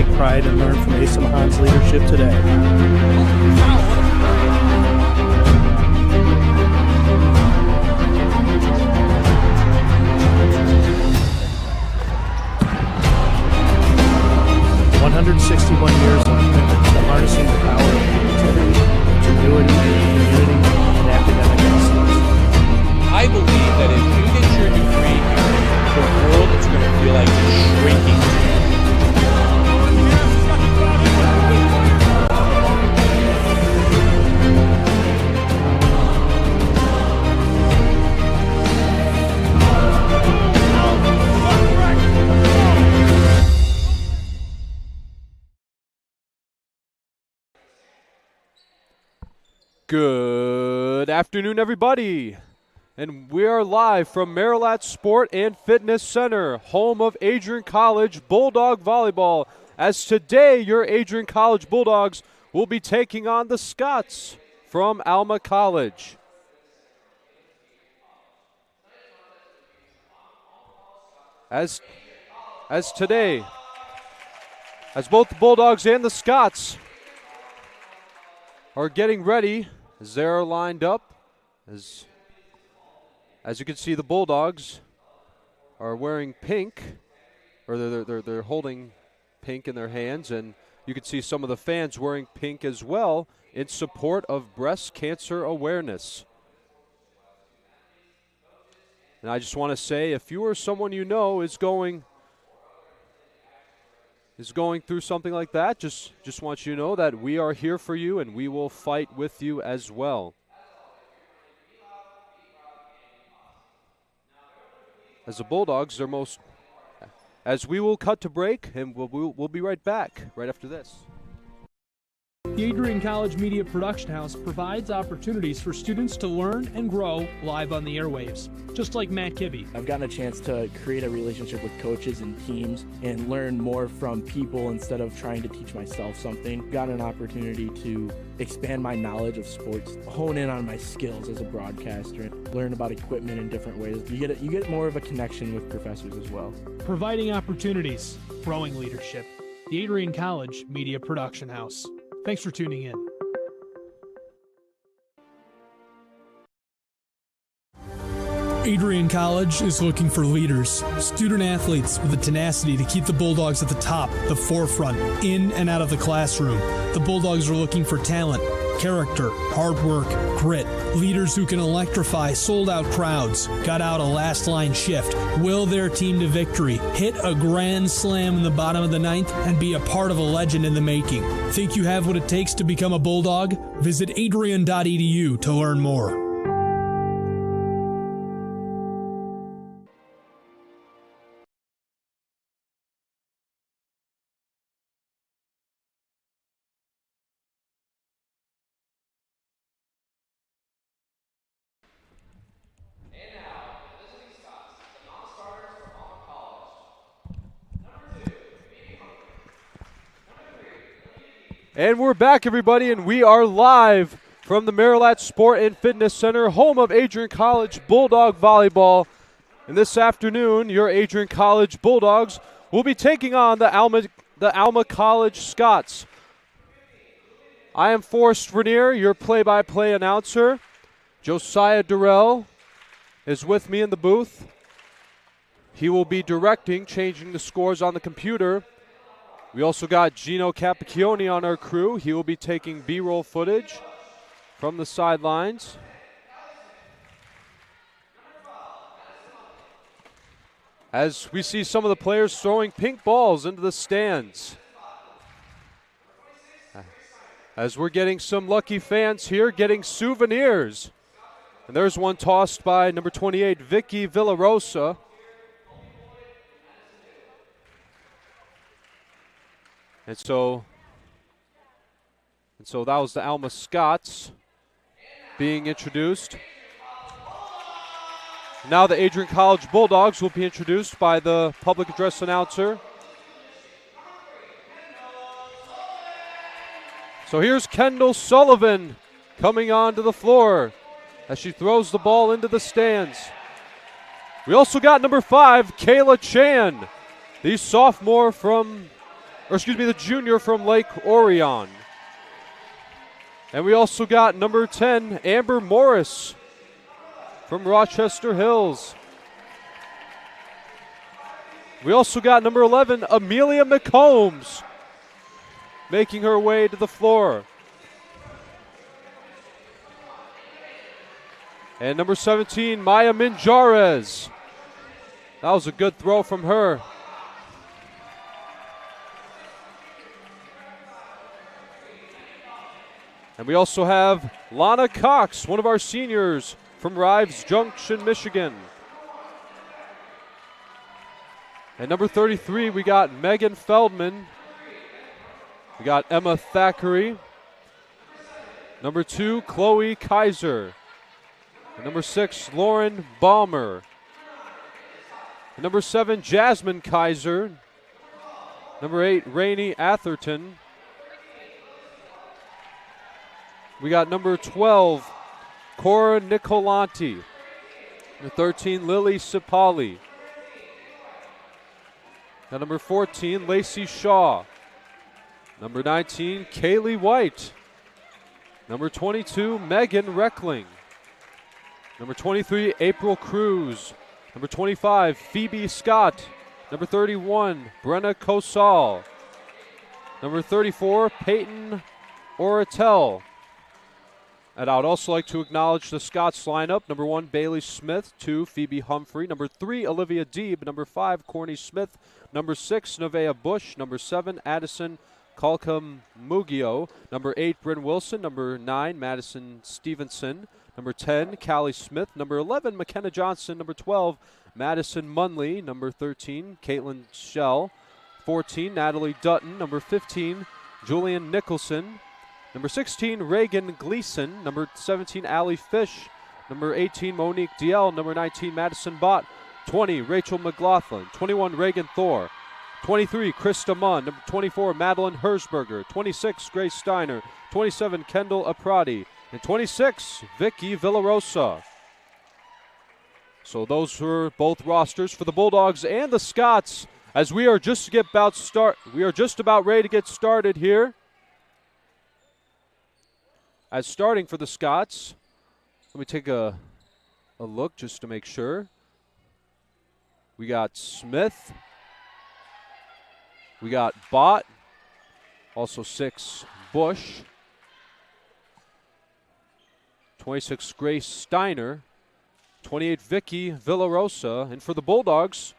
take pride and learn from Asa Mahan's leadership today. Years of commitment to harnessing the power of creativity, ingenuity, community, and academic excellence. I believe that if you get your degree here, the world is going to feel like it's shrinking to you. Good afternoon, everybody, and we are live from Marilat Sport and Fitness Center, home of Adrian College Bulldog Volleyball, as today your Adrian College Bulldogs will be taking on the Scots from Alma College. As today, as both the Bulldogs and the Scots are getting ready, as they're lined up, as you can see, the Bulldogs are wearing pink, or they're holding pink in their hands, and you can see some of the fans wearing pink as well in support of breast cancer awareness. And I just want to say, if you or someone you know is going through something like that, just want you to know that we are here for you and we will fight with you as well. As the Bulldogs, as we will cut to break, and we'll be right back right after this. The Adrian College Media Production House provides opportunities for students to learn and grow live on the airwaves, just like Matt Kibbe. I've gotten a chance to create a relationship with coaches and teams and learn more from people instead of trying to teach myself something. Got an opportunity to expand my knowledge of sports, hone in on my skills as a broadcaster, and learn about equipment in different ways. You get more of a connection with professors as well. Providing opportunities, growing leadership. The Adrian College Media Production House. Thanks for tuning in. Adrian College is looking for leaders, student athletes with the tenacity to keep the Bulldogs at the top, the forefront, in and out of the classroom. The Bulldogs are looking for talent, character, hard work, grit, leaders who can electrify sold-out crowds, got out a last-line shift, will their team to victory, hit a grand slam in the bottom of the ninth, and be a part of a legend in the making. Think you have what it takes to become a Bulldog? Visit adrian.edu to learn more. And we're back, everybody, and we are live from the Marilat Sport and Fitness Center, home of Adrian College Bulldog Volleyball. And this afternoon, your Adrian College Bulldogs will be taking on the Alma College Scots. I am Forrest Vernier, your play-by-play announcer. Josiah Durrell is with me in the booth. He will be directing, changing the scores on the computer. We also got Gino Capicchione on our crew. He will be taking B-roll footage from the sidelines. As we see some of the players throwing pink balls into the stands. As we're getting some lucky fans here getting souvenirs. And there's one tossed by number 28, Vicky Villarosa. And so that was the Alma Scots being introduced. Now the Adrian College Bulldogs will be introduced by the public address announcer. So here's Kendall Sullivan coming onto the floor as she throws the ball into the stands. We also got number 5, Kayla Chan, the sophomore from the junior from Lake Orion. And we also got number 10, Amber Morris from Rochester Hills. We also got number 11, Amelia McCombs, making her way to the floor. And number 17, Maya Minjarez. That was a good throw from her. And we also have Lana Cox, one of our seniors from Rives Junction, Michigan. And number 33, we got Megan Feldman. We got Emma Thackeray. Number 2, Chloe Kaiser. And number 6, Lauren Balmer. And number 7, Jasmine Kaiser. Number 8, Rainey Atherton. We got number 12, Cora Nicolanti. Number 13, Lily Cipali. Got number 14, Lacey Shaw. Number 19, Kaylee White. Number 22, Megan Reckling. Number 23, April Cruz. Number 25, Phoebe Scott. Number 31, Brenna Kosal. Number 34, Peyton Oratel. And I would also like to acknowledge the Scots lineup. Number 1, Bailey Smith. 2, Phoebe Humphrey. Number 3, Olivia Deeb. Number 5, Corny Smith. Number 6, Nevaeh Bush. Number 7, Addison Kalkam Mugio. Number 8, Bryn Wilson. Number 9, Madison Stevenson. Number 10, Callie Smith. Number 11, McKenna Johnson. Number 12, Madison Munley. Number 13, Caitlin Schell. 14, Natalie Dutton. Number 15, Julian Nicholson. Number 16, Reagan Gleason. Number 17, Allie Fish. Number 18, Monique Diel. Number 19, Madison Bott. 20, Rachel McLaughlin. 21, Reagan Thor. 23, Krista Munn. Number 24, Madeline Hersberger. 26, Grace Steiner. 27, Kendall Aprati. And 26, Vicky Villarosa. So those were both rosters for the Bulldogs and the Scots as we are just about ready to get started here. As starting for the Scots, let me take a look just to make sure. We got Smith. We got Bott. Also 6, Bush. 26, Grace Steiner. 28, Vicky Villarosa. And for the Bulldogs,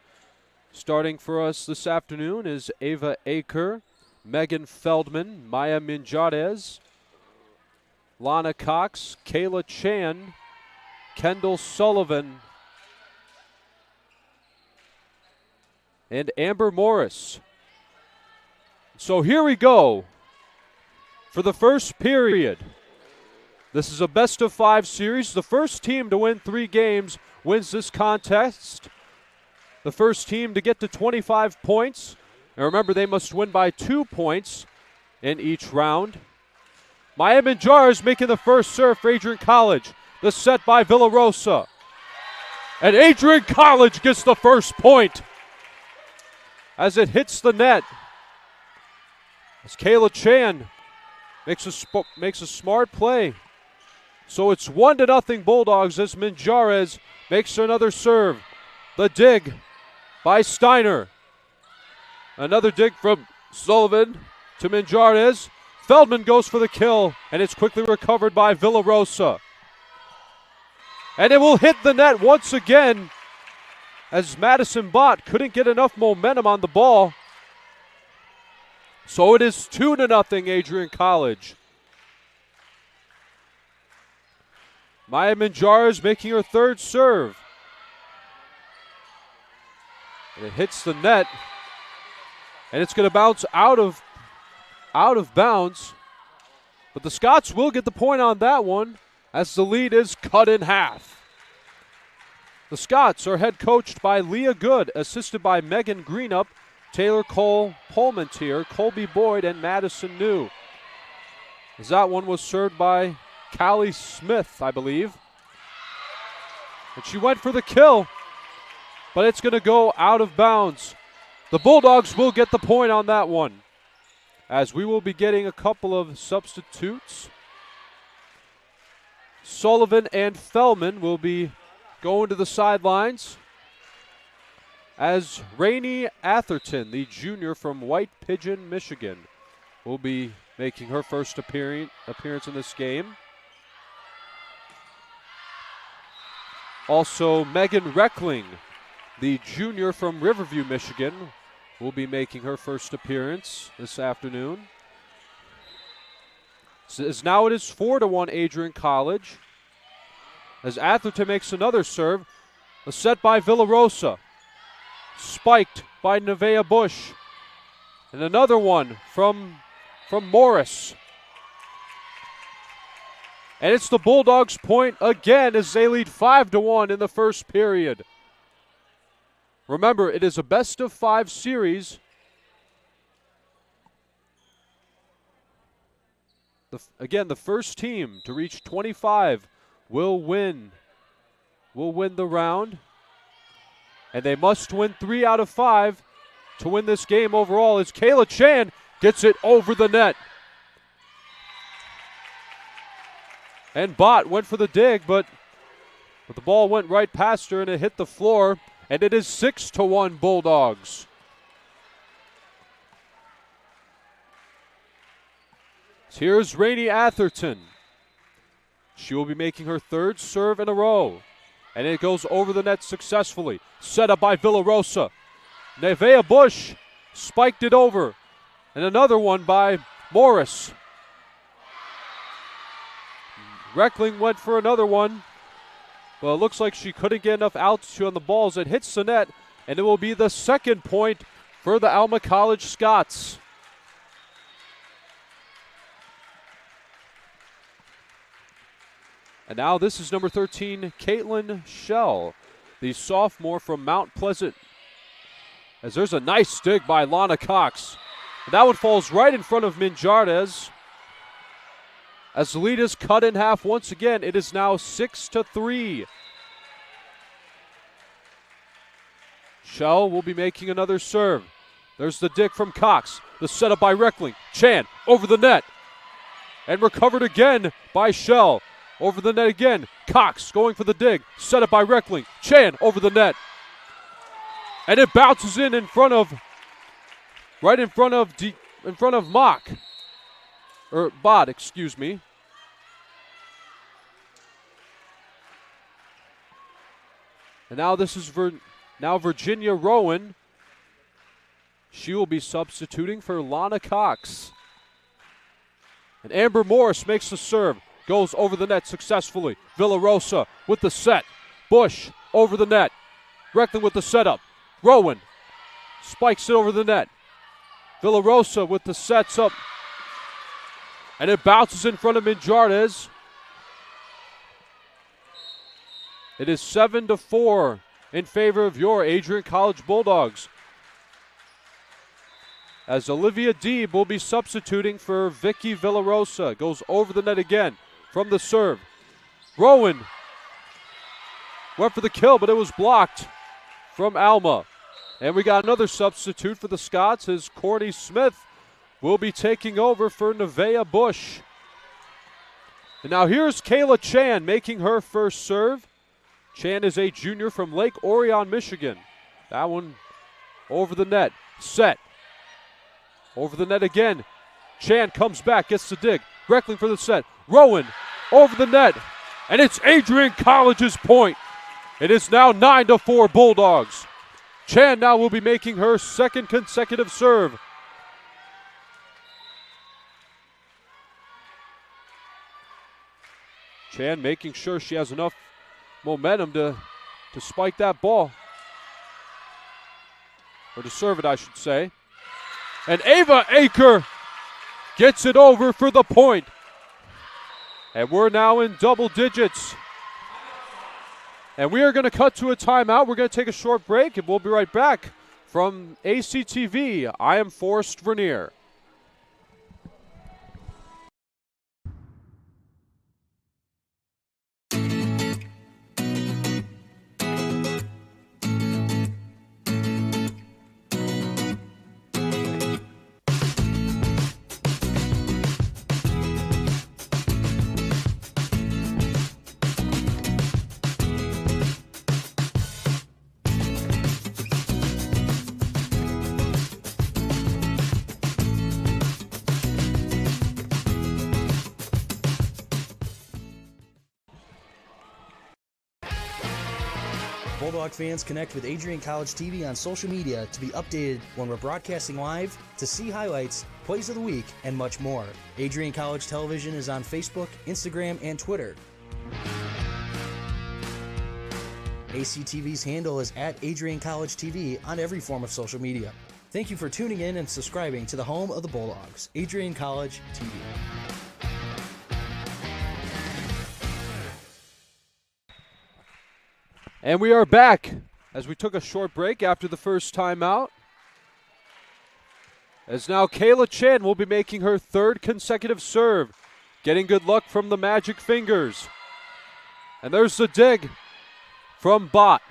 starting for us this afternoon is Ava Aker, Megan Feldman, Maya Minjarez, Lana Cox, Kayla Chan, Kendall Sullivan, and Amber Morris. So here we go for the first period. This is a best-of-5 series. The first team to win 3 games wins this contest. The first team to get to 25 points. And remember, they must win by 2 points in each round. Maya Minjarez making the first serve for Adrian College. The set by Villarosa. And Adrian College gets the first point as it hits the net. As Kayla Chan makes a smart play. So it's 1-0 Bulldogs as Minjarez makes another serve. The dig by Steiner. Another dig from Sullivan to Minjarez. Feldman goes for the kill, and it's quickly recovered by Villarosa. And it will hit the net once again as Madison Bott couldn't get enough momentum on the ball. So it is 2-0 Adrian College. Maya Minjarez making her third serve. And it hits the net. And it's going to bounce out of bounds. But the Scots will get the point on that one as the lead is cut in half. The Scots are head coached by Leah Good, assisted by Megan Greenup, Taylor Cole Palmentier, Colby Boyd, and Madison New. As that one was served by Callie Smith, I believe. And she went for the kill, but it's going to go out of bounds. The Bulldogs will get the point on that one. as we will be getting a couple of substitutes. Sullivan and Fellman will be going to the sidelines, as Rainey Atherton, the junior from White Pigeon, Michigan, will be making her first appearance in this game. Also, Megan Reckling, the junior from Riverview, Michigan, will be making her first appearance this afternoon. Now it is 4-1 Adrian College, as Atherton makes another serve. A set by Villarosa, spiked by Nevaeh Bush, and another one from Morris. And it's the Bulldogs' point again as they lead 5-1 in the first period. Remember, it is a best-of-5 series. Again, the first team to reach 25 will win the round. And they must win 3 out of 5 to win this game overall, as Kayla Chan gets it over the net. And Bott went for the dig, but the ball went right past her and it hit the floor. And it is 6-1 Bulldogs. Here's Rainey Atherton. She will be making her third serve in a row. And it goes over the net successfully. Set up by Villarosa. Nevaeh Bush spiked it over. And another one by Morris. Reckling went for another one. Well, it looks like she couldn't get enough altitude on the balls. It hits the net, and it will be the second point for the Alma College Scots. And now this is number 13, Caitlin Schell, the sophomore from Mount Pleasant. As there's a nice dig by Lana Cox. That one falls right in front of Minjardes. As the lead is cut in half once again, it is now 6-3. Schell will be making another serve. There's the dig from Cox. The setup by Reckling. Chan over the net. And recovered again by Schell. Over the net again. Cox going for the dig. Set up by Reckling. Chan over the net. And it bounces in front of Mock. Or Bott, excuse me. And now this is Virginia Rowan. She will be substituting for Lana Cox. And Amber Morris makes the serve. Goes over the net successfully. Villarosa with the set. Bush over the net. Reckling with the setup. Rowan spikes it over the net. Villarosa with the sets up. And it bounces in front of Minjardes. It is 7-4 in favor of your Adrian College Bulldogs, as Olivia Deeb will be substituting for Vicky Villarosa. Goes over the net again from the serve. Rowan went for the kill, but it was blocked from Alma. And we got another substitute for the Scots, as Courtney Smith will be taking over for Nevaeh Bush. And now here's Kayla Chan making her first serve. Chan is a junior from Lake Orion, Michigan. That one over the net. Set. Over the net again. Chan comes back, gets the dig. Reckling for the set. Rowan over the net. And it's Adrian College's point. It is now 9-4 Bulldogs. Chan now will be making her second consecutive serve. Chan making sure she has enough momentum to spike that ball. Or to serve it, I should say. And Ava Aker gets it over for the point. And we're now in double digits. And we are going to cut to a timeout. We're going to take a short break, and we'll be right back from ACTV. I am Forrest Vernier. Bulldog fans, connect with Adrian College TV on social media to be updated when we're broadcasting live, to see highlights, plays of the week, and much more. Adrian College Television is on Facebook, Instagram, and Twitter. ACTV's handle is at Adrian College TV on every form of social media. Thank you for tuning in and subscribing to the home of the Bulldogs, Adrian College TV. And we are back as we took a short break after the first timeout. As now Kayla Chan will be making her third consecutive serve, getting good luck from the magic fingers. And there's the dig from Bott.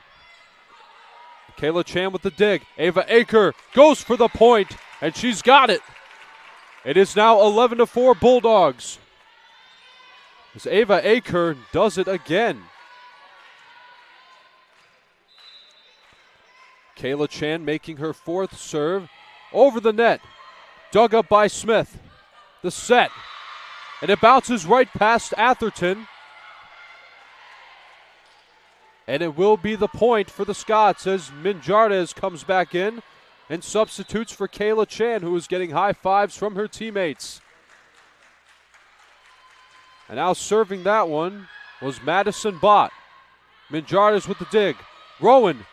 Kayla Chan with the dig. Ava Aker goes for the point, and she's got it. It is now 11-4 Bulldogs. As Ava Aker does it again. Kayla Chan making her fourth serve over the net. Dug up by Smith. The set. And it bounces right past Atherton. And it will be the point for the Scots as Minjardes comes back in and substitutes for Kayla Chan, who is getting high fives from her teammates. And now serving that one was Madison Bott. Minjardes with the dig. Rowan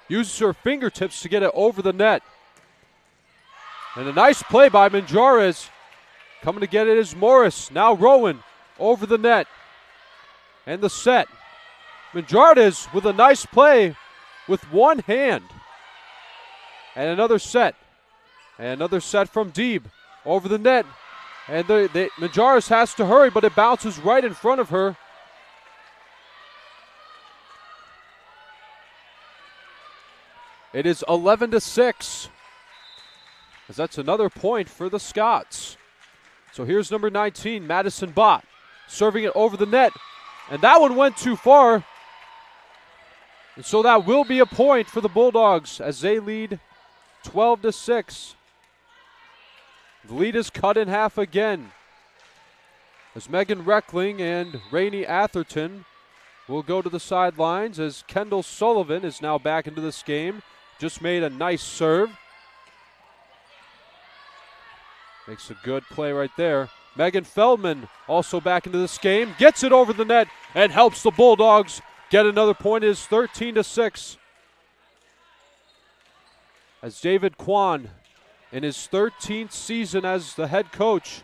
uses her fingertips to get it over the net. And a nice play by Minjardes. Coming to get it is Morris. Now Rowan over the net. And the set. Minjardes with a nice play with one hand. And another set. And another set from Deeb over the net. And Minjardes has to hurry, but it bounces right in front of her. It is 11-6. As that's another point for the Scots. So here's number 19, Madison Bott, serving it over the net. And that one went too far. And so that will be a point for the Bulldogs as they lead 12-6. The lead is cut in half again. As Megan Reckling and Rainey Atherton will go to the sidelines as Kendall Sullivan is now back into this game. Just made a nice serve. Makes a good play right there. Megan Feldman also back into this game. Gets it over the net and helps the Bulldogs get another point. It is 13-6. As David Kwan, in his 13th season as the head coach,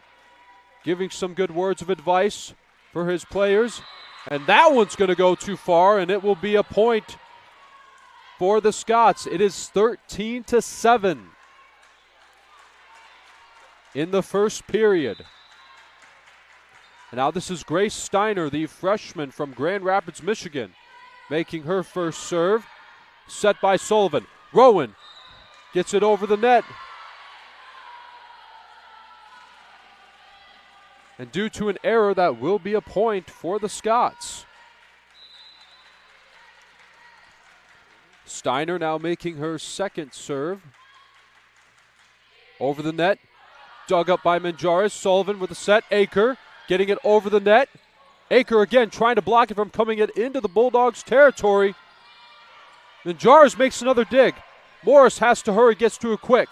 giving some good words of advice for his players. And that one's going to go too far, and it will be a point for the Scots. It is 13-7 in the first period. And now this is Grace Steiner, the freshman from Grand Rapids, Michigan, making her first serve. Set by Sullivan. Rowan gets it over the net. And due to an error, that will be a point for the Scots. Steiner now making her second serve. Over the net. Dug up by Minjardes. Sullivan with a set. Aker getting it over the net. Aker again trying to block it from coming into the Bulldogs' territory. Minjardes makes another dig. Morris has to hurry, gets to it quick.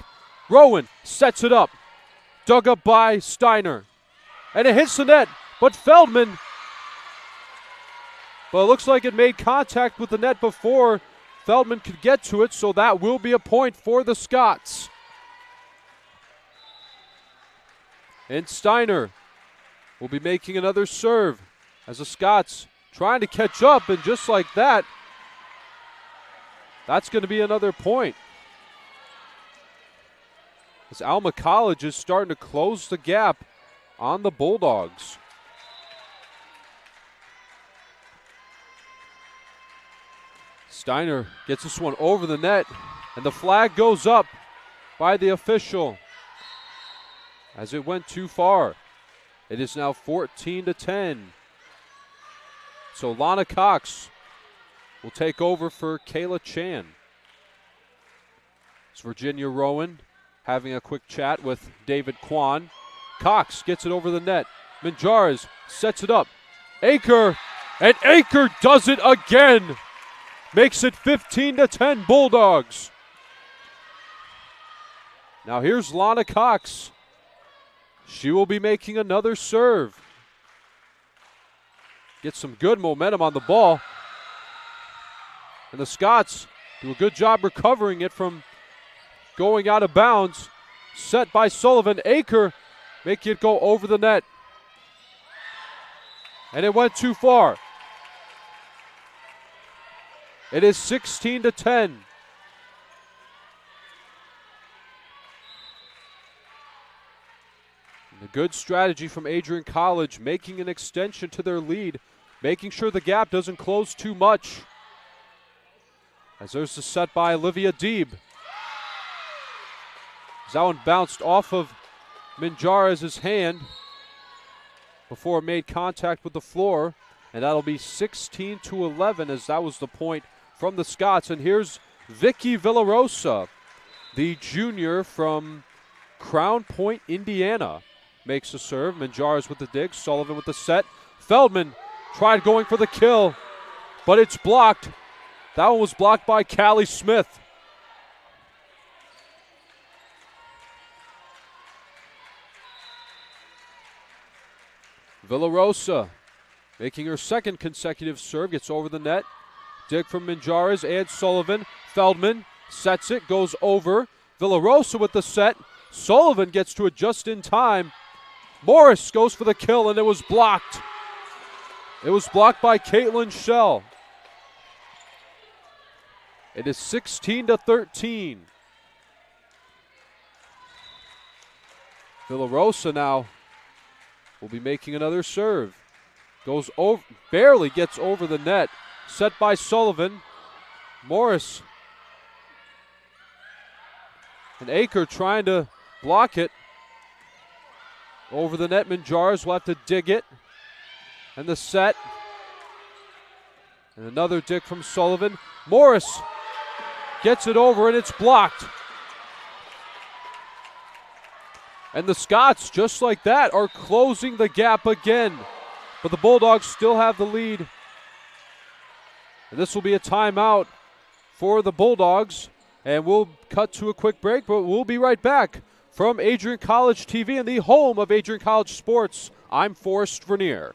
Rowan sets it up. Dug up by Steiner. And it hits the net, but Feldman. But it looks like it made contact with the net before Feldman could get to it, so that will be a point for the Scots. And Steiner will be making another serve as the Scots trying to catch up, and just like that, that's going to be another point. As Alma College is starting to close the gap on the Bulldogs. Steiner gets this one over the net, and the flag goes up by the official as it went too far. It is now 14-10. So Lana Cox will take over for Kayla Chan. It's Virginia Rowan having a quick chat with David Kwan. Cox gets it over the net. Minjardes sets it up. Aker, and Aker does it again. makes it 15-10 Bulldogs. Now here's Lana Cox. She will be making another serve. Gets some good momentum on the ball. And the Scots do a good job recovering it from going out of bounds. Set by Sullivan. Aker making it go over the net. And it went too far. It is 16-10. A good strategy from Adrian College, making an extension to their lead, making sure the gap doesn't close too much. As there's the set by Olivia Deeb. As that one bounced off of Minjares' hand before it made contact with the floor. And that'll be 16-11 as that was the point from the Scots. And here's Vicky Villarosa, the junior from Crown Point, Indiana. Makes the serve. Minjares with the dig. Sullivan with the set. Feldman tried going for the kill, but it's blocked. That one was blocked by Callie Smith. Villarosa making her second consecutive serve. Gets over the net. Dig from Minjares and Sullivan. Feldman sets it. Goes over. Villarosa with the set. Sullivan gets to it just in time. Morris goes for the kill, and it was blocked. It was blocked by Caitlin Schell. It is 16-13. Villarosa now will be making another serve. Goes over, barely gets over the net. Set by Sullivan. Morris. And Aker trying to block it. Over the net, Minjares will have to dig it. And the set. And another dig from Sullivan. Morris gets it over, and it's blocked. And the Scots, just like that, are closing the gap again. But the Bulldogs still have the lead. And this will be a timeout for the Bulldogs. And we'll cut to a quick break, but we'll be right back. From Adrian College TV and the home of Adrian College Sports, I'm Forrest Vernier.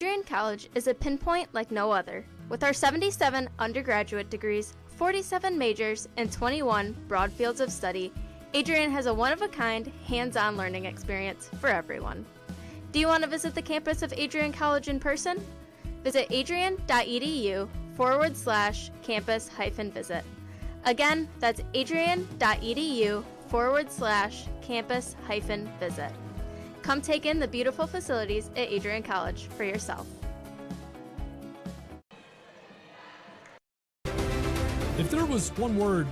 Adrian College is a pinpoint like no other. With our 77 undergraduate degrees, 47 majors, and 21 broad fields of study, Adrian has a one-of-a-kind, hands-on learning experience for everyone. Do you want to visit the campus of Adrian College in person? Visit adrian.edu/campus-visit. Again, that's adrian.edu/campus-visit. Come take in the beautiful facilities at Adrian College for yourself. If there was one word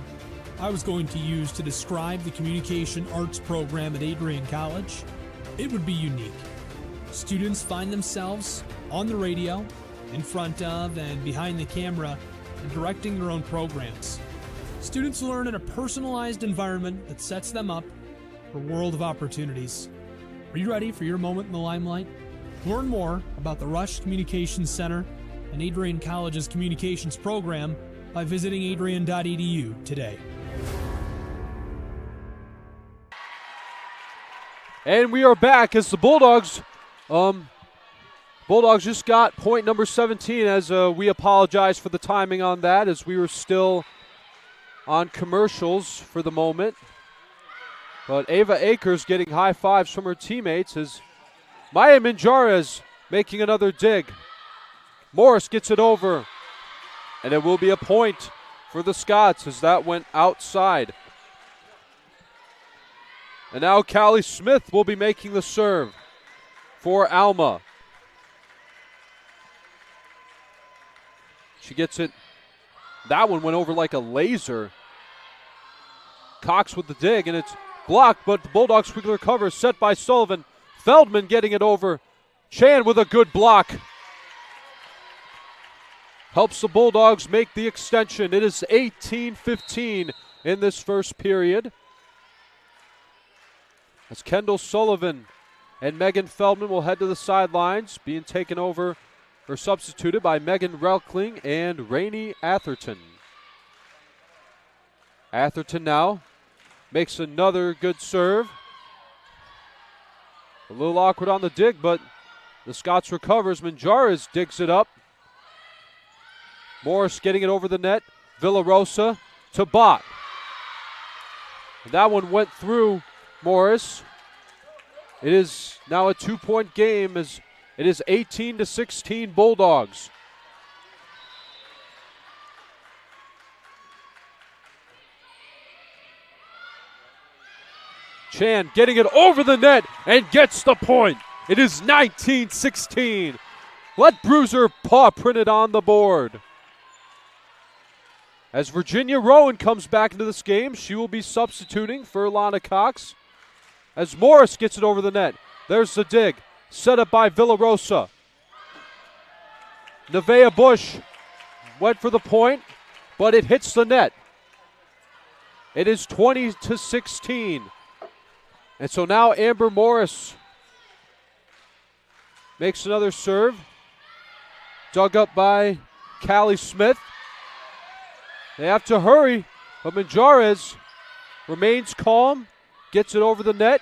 I was going to use to describe the communication arts program at Adrian College, it would be unique. Students find themselves on the radio, in front of and behind the camera, and directing their own programs. Students learn in a personalized environment that sets them up for a world of opportunities. Are you ready for your moment in the limelight? Learn more about the Rush Communications Center and Adrian College's communications program by visiting adrian.edu today. And we are back as the Bulldogs just got point number 17 as we apologize for the timing on that as we were still on commercials for the moment. But Ava Akers getting high fives from her teammates as Maya Minjares making another dig. Morris gets it over. And it will be a point for the Scots as that went outside. And now Callie Smith will be making the serve for Alma. She gets it. That one went over like a laser. Cox with the dig, and it's blocked, but the Bulldogs quickly recover. Set by Sullivan. Feldman getting it over. Chan with a good block. Helps the Bulldogs make the extension. It is 18-15 in this first period. As Kendall Sullivan and Megan Feldman will head to the sidelines, being taken over or substituted by Megan Relkling and Rainey Atherton. Atherton now makes another good serve. A little awkward on the dig, but the Scots recovers. Manjares digs it up. Morris getting it over the net. Villarosa to Bott. That one went through Morris. It is now a 2-point game as it is 18-16 Bulldogs. Chan getting it over the net and gets the point. It is 19-16. Let Bruiser paw print it on the board. As Virginia Rowan comes back into this game, she will be substituting for Lana Cox. As Morris gets it over the net. There's the dig. Set up by Villarosa. Nevaeh Bush went for the point, but it hits the net. It is 20-16. And so now Amber Morris makes another serve. Dug up by Callie Smith. They have to hurry, but Manjares remains calm, gets it over the net.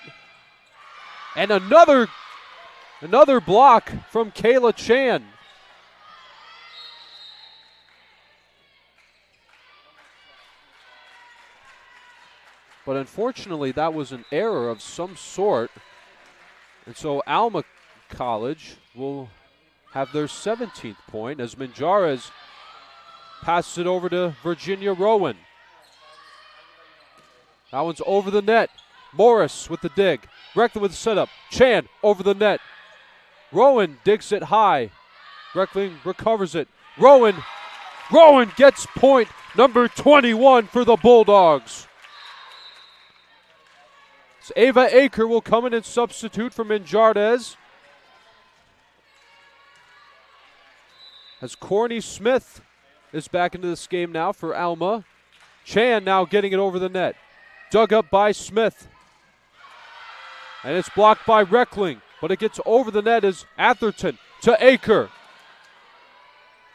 And another block from Kayla Chan. But unfortunately, that was an error of some sort. And so Alma College will have their 17th point as Manjares passes it over to Virginia Rowan. That one's over the net. Morris with the dig. Reckling with the setup. Chan over the net. Rowan digs it high. Reckling recovers it. Rowan gets point number 21 for the Bulldogs. So Ava Aker will come in and substitute for Manjardes. As Corny Smith is back into this game now for Alma. Chan now getting it over the net. Dug up by Smith. And it's blocked by Reckling, but it gets over the net as Atherton to Aker.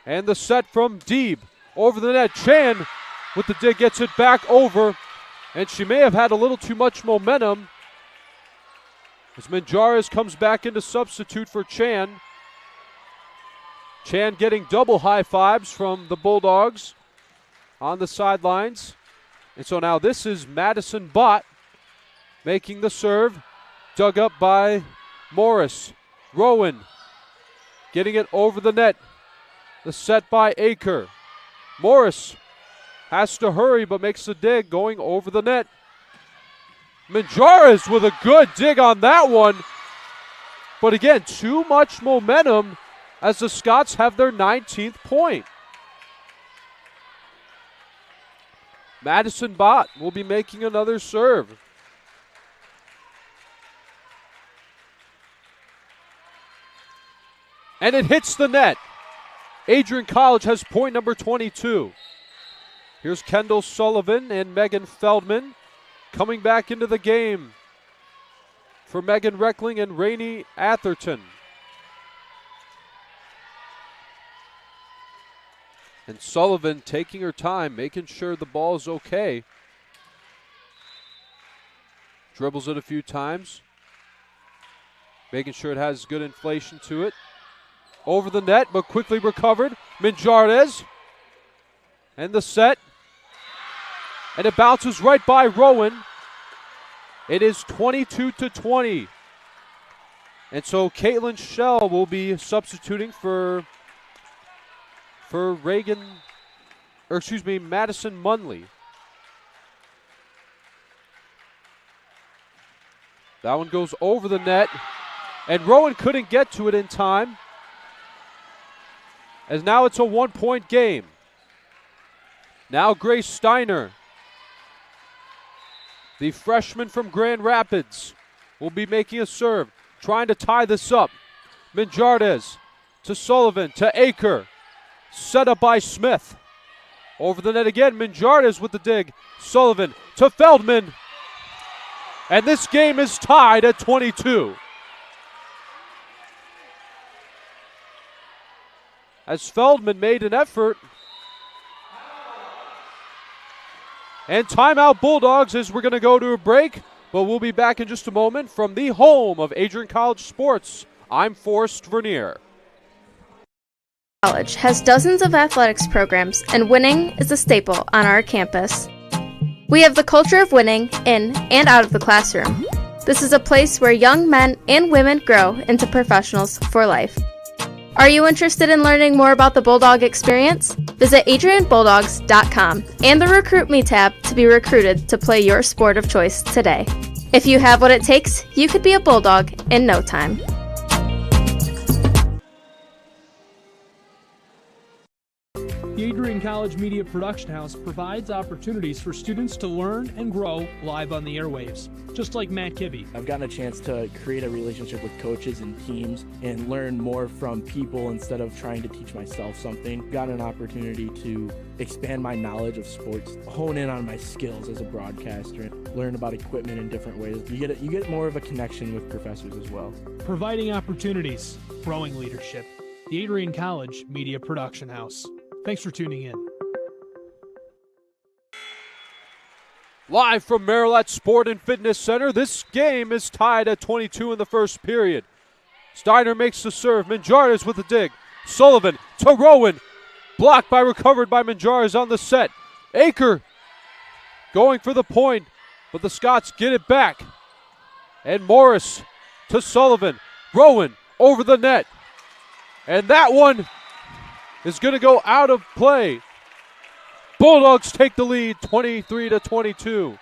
And the set from Deeb over the net. Chan with the dig gets it back over. And she may have had a little too much momentum as Manjares comes back in to substitute for Chan. Chan getting double high fives from the Bulldogs on the sidelines. And so now this is Madison Bott making the serve. Dug up by Morris. Rowan getting it over the net. The set by Aker. Morris has to hurry but makes the dig going over the net. Manjares with a good dig on that one. But again, too much momentum as the Scots have their 19th point. Madison Bott will be making another serve. And it hits the net. Adrian College has point number 22. Here's Kendall Sullivan and Megan Feldman coming back into the game for Megan Reckling and Rainey Atherton. And Sullivan taking her time, making sure the ball is okay. Dribbles it a few times, making sure it has good inflation to it. Over the net, but quickly recovered. Manjardes. And the set. And it bounces right by Rowan. It is 22-20. And so Caitlin Schell will be substituting for Madison Munley. That one goes over the net. And Rowan couldn't get to it in time. As now it's a 1-point game. Now Grace Steiner, the freshman from Grand Rapids, will be making a serve, trying to tie this up. Manjardes to Sullivan, to Aker. Set up by Smith. Over the net again, Manjardes with the dig. Sullivan to Feldman. And this game is tied at 22. as Feldman made an effort. And timeout Bulldogs as we're going to go to a break, but we'll be back in just a moment from the home of Adrian College Sports. I'm Forrest Vernier. College has dozens of athletics programs, and winning is a staple on our campus. We have the culture of winning in and out of the classroom. This is a place where young men and women grow into professionals for life. Are you interested in learning more about the Bulldog experience? Visit adrianbulldogs.com and the Recruit Me tab to be recruited to play your sport of choice today. If you have what it takes, you could be a Bulldog in no time. The Adrian College Media Production House provides opportunities for students to learn and grow live on the airwaves, just like Matt Kibbe. I've gotten a chance to create a relationship with coaches and teams and learn more from people instead of trying to teach myself something. Got an opportunity to expand my knowledge of sports, hone in on my skills as a broadcaster, and learn about equipment in different ways. You get more of a connection with professors as well. Providing opportunities, growing leadership. The Adrian College Media Production House. Thanks for tuning in. Live from Marilat Sport and Fitness Center, this game is tied at 22 in the first period. Steiner makes the serve. Manjarres with the dig. Sullivan to Rowan. Blocked by, recovered by Manjarres on the set. Aker going for the point, but the Scots get it back. And Morris to Sullivan. Rowan over the net. And that one is going to go out of play. Bulldogs take the lead 23-22.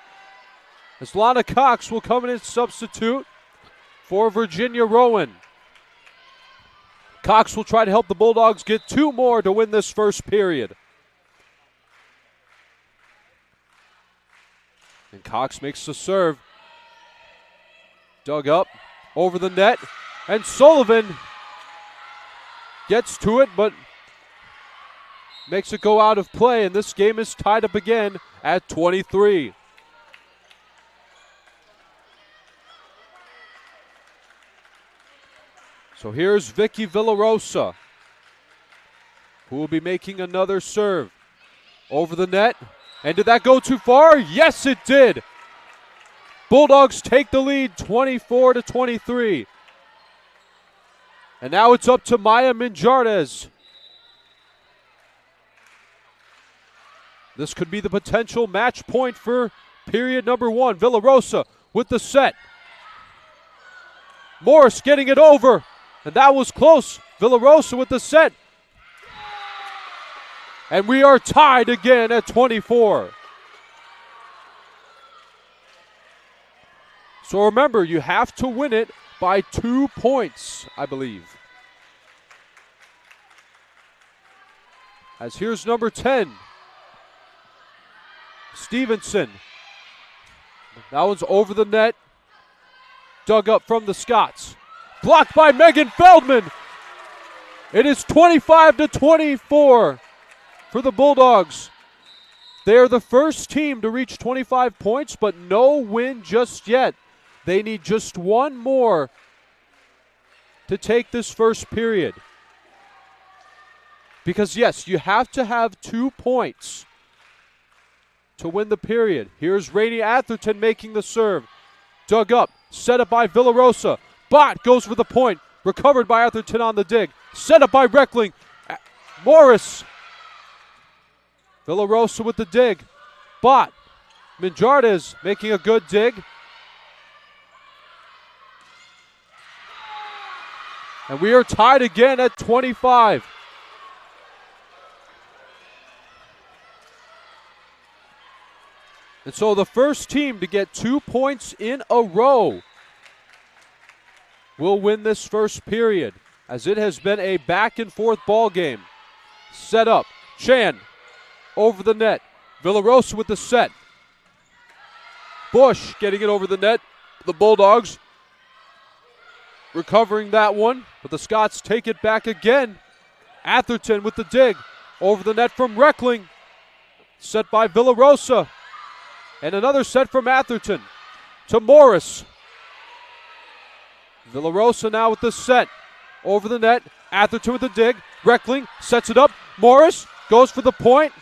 As Lana Cox will come in and substitute for Virginia Rowan. Cox will try to help the Bulldogs get two more to win this first period. And Cox makes the serve. Dug up over the net. And Sullivan gets to it, but makes it go out of play, and this game is tied up again at 23. So here's Vicky Villarosa, who will be making another serve. Over the net, and did that go too far? Yes, it did. Bulldogs take the lead 24-23. And now it's up to Maya Manjarres. This could be the potential match point for period number one. Villarosa with the set. Morris getting it over, and that was close. Villarosa with the set. And we are tied again at 24. So remember, you have to win it by 2 points, I believe. As here's number 10. Stevenson. That one's over the net. Dug up from the Scots. Blocked by Megan Feldman. It is 25-24 for the Bulldogs. They are the first team to reach 25 points, but no win just yet. They need just one more to take this first period. Because yes, you have to have 2 points to win the period. Here's Rainey Atherton making the serve. Dug up, set up by Villarosa. Bott goes for the point, recovered by Atherton on the dig. Set up by Reckling. Morris. Villarosa with the dig. Bott. Manjarres making a good dig. And we are tied again at 25. And so the first team to get 2 points in a row will win this first period, as it has been a back-and-forth ball game. Set up. Chan over the net. Villarosa with the set. Bush getting it over the net. The Bulldogs recovering that one, but the Scots take it back again. Atherton with the dig. Over the net from Reckling. Set by Villarosa. And another set from Atherton to Morris. Villarosa now with the set. over the net. Atherton with the dig. Reckling sets it up. Morris goes for the point.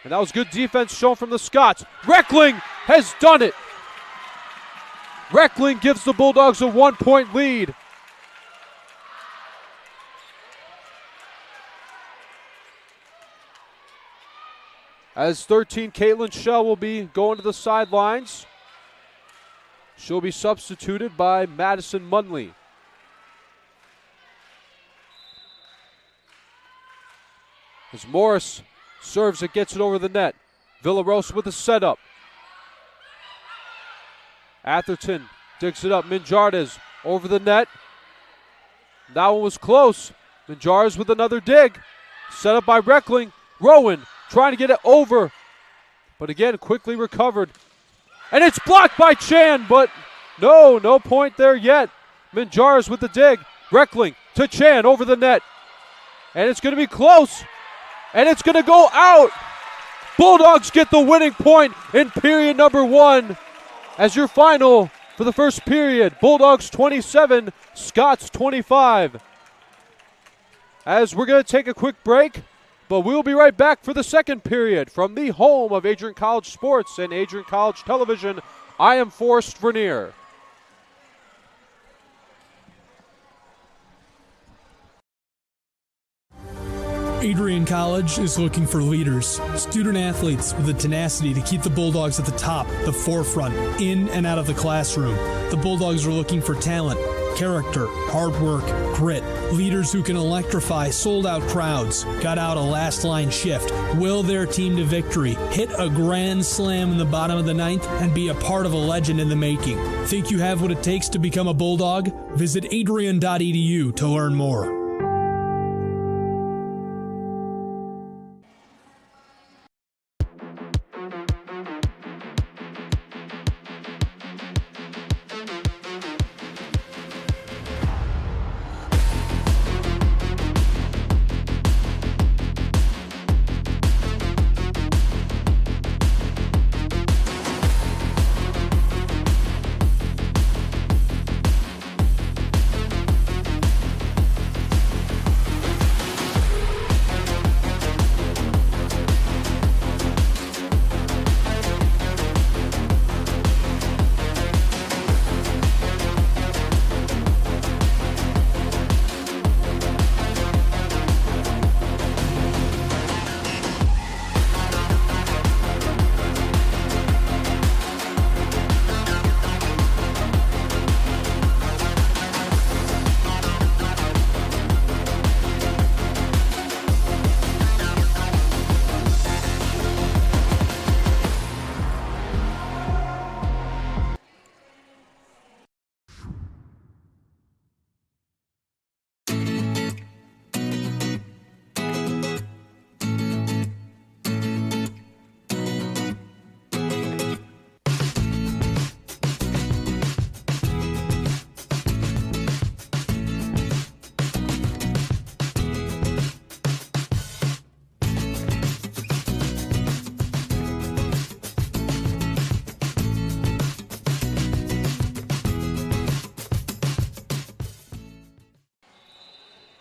And that was good defense shown from the Scots. Reckling has done it. Reckling gives the Bulldogs a 1-point lead. As 13, Caitlin Shell will be going to the sidelines. She'll be substituted by Madison Munley. As Morris serves it, gets it over the net. Villarosa with a setup. Atherton digs it up. Minjardes over the net. That one was close. Minjardes with another dig. Set up by Reckling. Rowan trying to get it over. But again, quickly recovered. And it's blocked by Chan, but no point there yet. Minjardes with the dig. Reckling to Chan over the net. And it's going to be close. And it's going to go out. Bulldogs get the winning point in period number 1. As your final for the first period, Bulldogs 27, Scots 25. As we're going to take a quick break, but we'll be right back for the second period from the home of Adrian College Sports and Adrian College Television. I am Forrest Vernier. Adrian College is looking for leaders, student athletes with the tenacity to keep the Bulldogs at the top, the forefront, in and out of the classroom. The Bulldogs are looking for talent, character, hard work, grit, leaders who can electrify sold-out crowds, got out a last-line shift, will their team to victory, hit a grand slam in the bottom of the ninth, and be a part of a legend in the making. Think you have what it takes to become a Bulldog? Visit adrian.edu to learn more.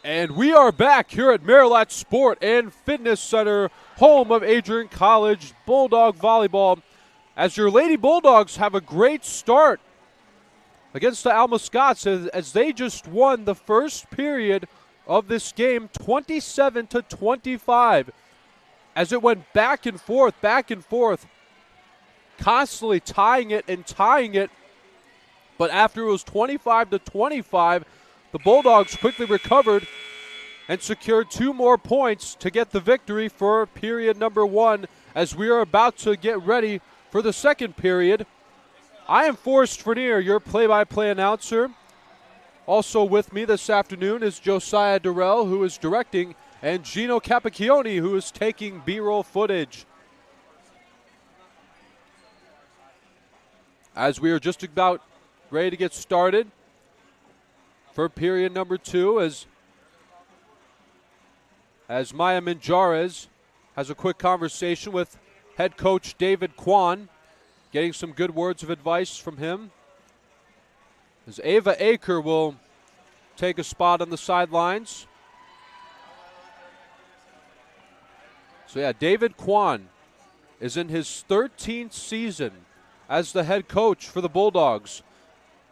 And we are back here at Marilat Sport and Fitness Center, home of Adrian College Bulldog Volleyball, as your Lady Bulldogs have a great start against the Alma Scots as they just won the first period of this game 27-25, as it went back and forth, constantly tying it, but after it was 25-25, the Bulldogs quickly recovered and secured 2 more points to get the victory for period number 1 as we are about to get ready for the second period. I am Forrest Vernier, your play-by-play announcer. Also with me this afternoon is Josiah Durrell, who is directing, and Gino Capacchione, who is taking B-roll footage. As we are just about ready to get started for period number 2, as Maya Minjardes has a quick conversation with head coach David Kwan, getting some good words of advice from him. As Ava Aker will take a spot on the sidelines. So yeah, David Kwan is in his 13th season as the head coach for the Bulldogs,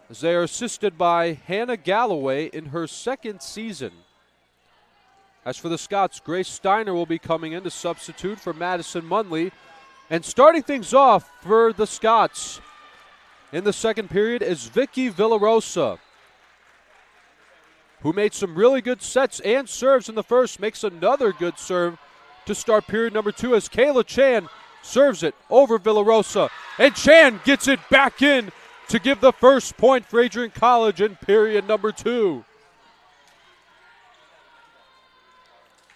as they are assisted by Hannah Galloway in her 2nd season. As for the Scots, Grace Steiner will be coming in to substitute for Madison Munley. And starting things off for the Scots in the 2nd period is Vicky Villarosa, who made some really good sets and serves in the first, makes another good serve to start period number 2 as Kayla Chan serves it over Villarosa. And Chan gets it back in to give the first point for Adrian College in period number 2.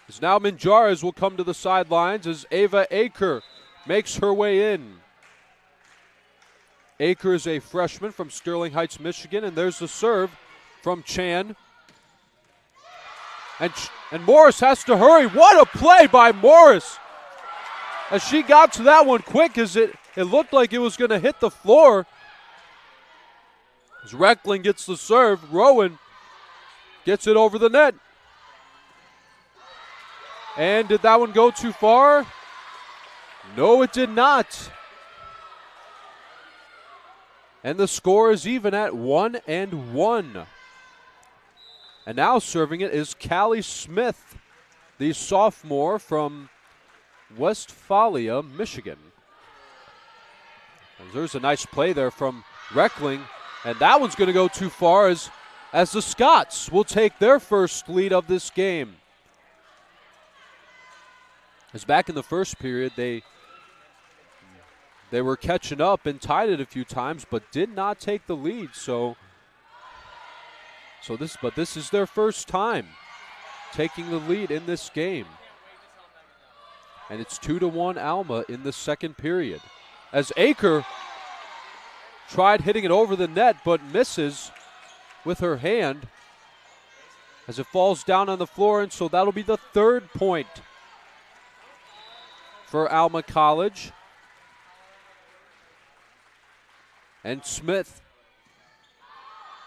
As now Minjares will come to the sidelines as Ava Aker makes her way in. Aker is a freshman from Sterling Heights, Michigan, and there's the serve from Chan. And Morris has to hurry. What a play by Morris! As she got to that one quick, as it looked like it was going to hit the floor. As Reckling gets the serve, Rowan gets it over the net. And did that one go too far? No, it did not. And the score is even at 1-1. And now serving it is Callie Smith, the sophomore from Westphalia, Michigan. And there's a nice play there from Reckling. And that one's going to go too far as the Scots will take their first lead of this game. As back in the first period, they were catching up and tied it a few times, but did not take the lead. This is their first time taking the lead in this game. And it's 2-1 Alma in the 2nd period. As Aker tried hitting it over the net, but misses with her hand as it falls down on the floor, and so that'll be the 3rd point for Alma College. And Smith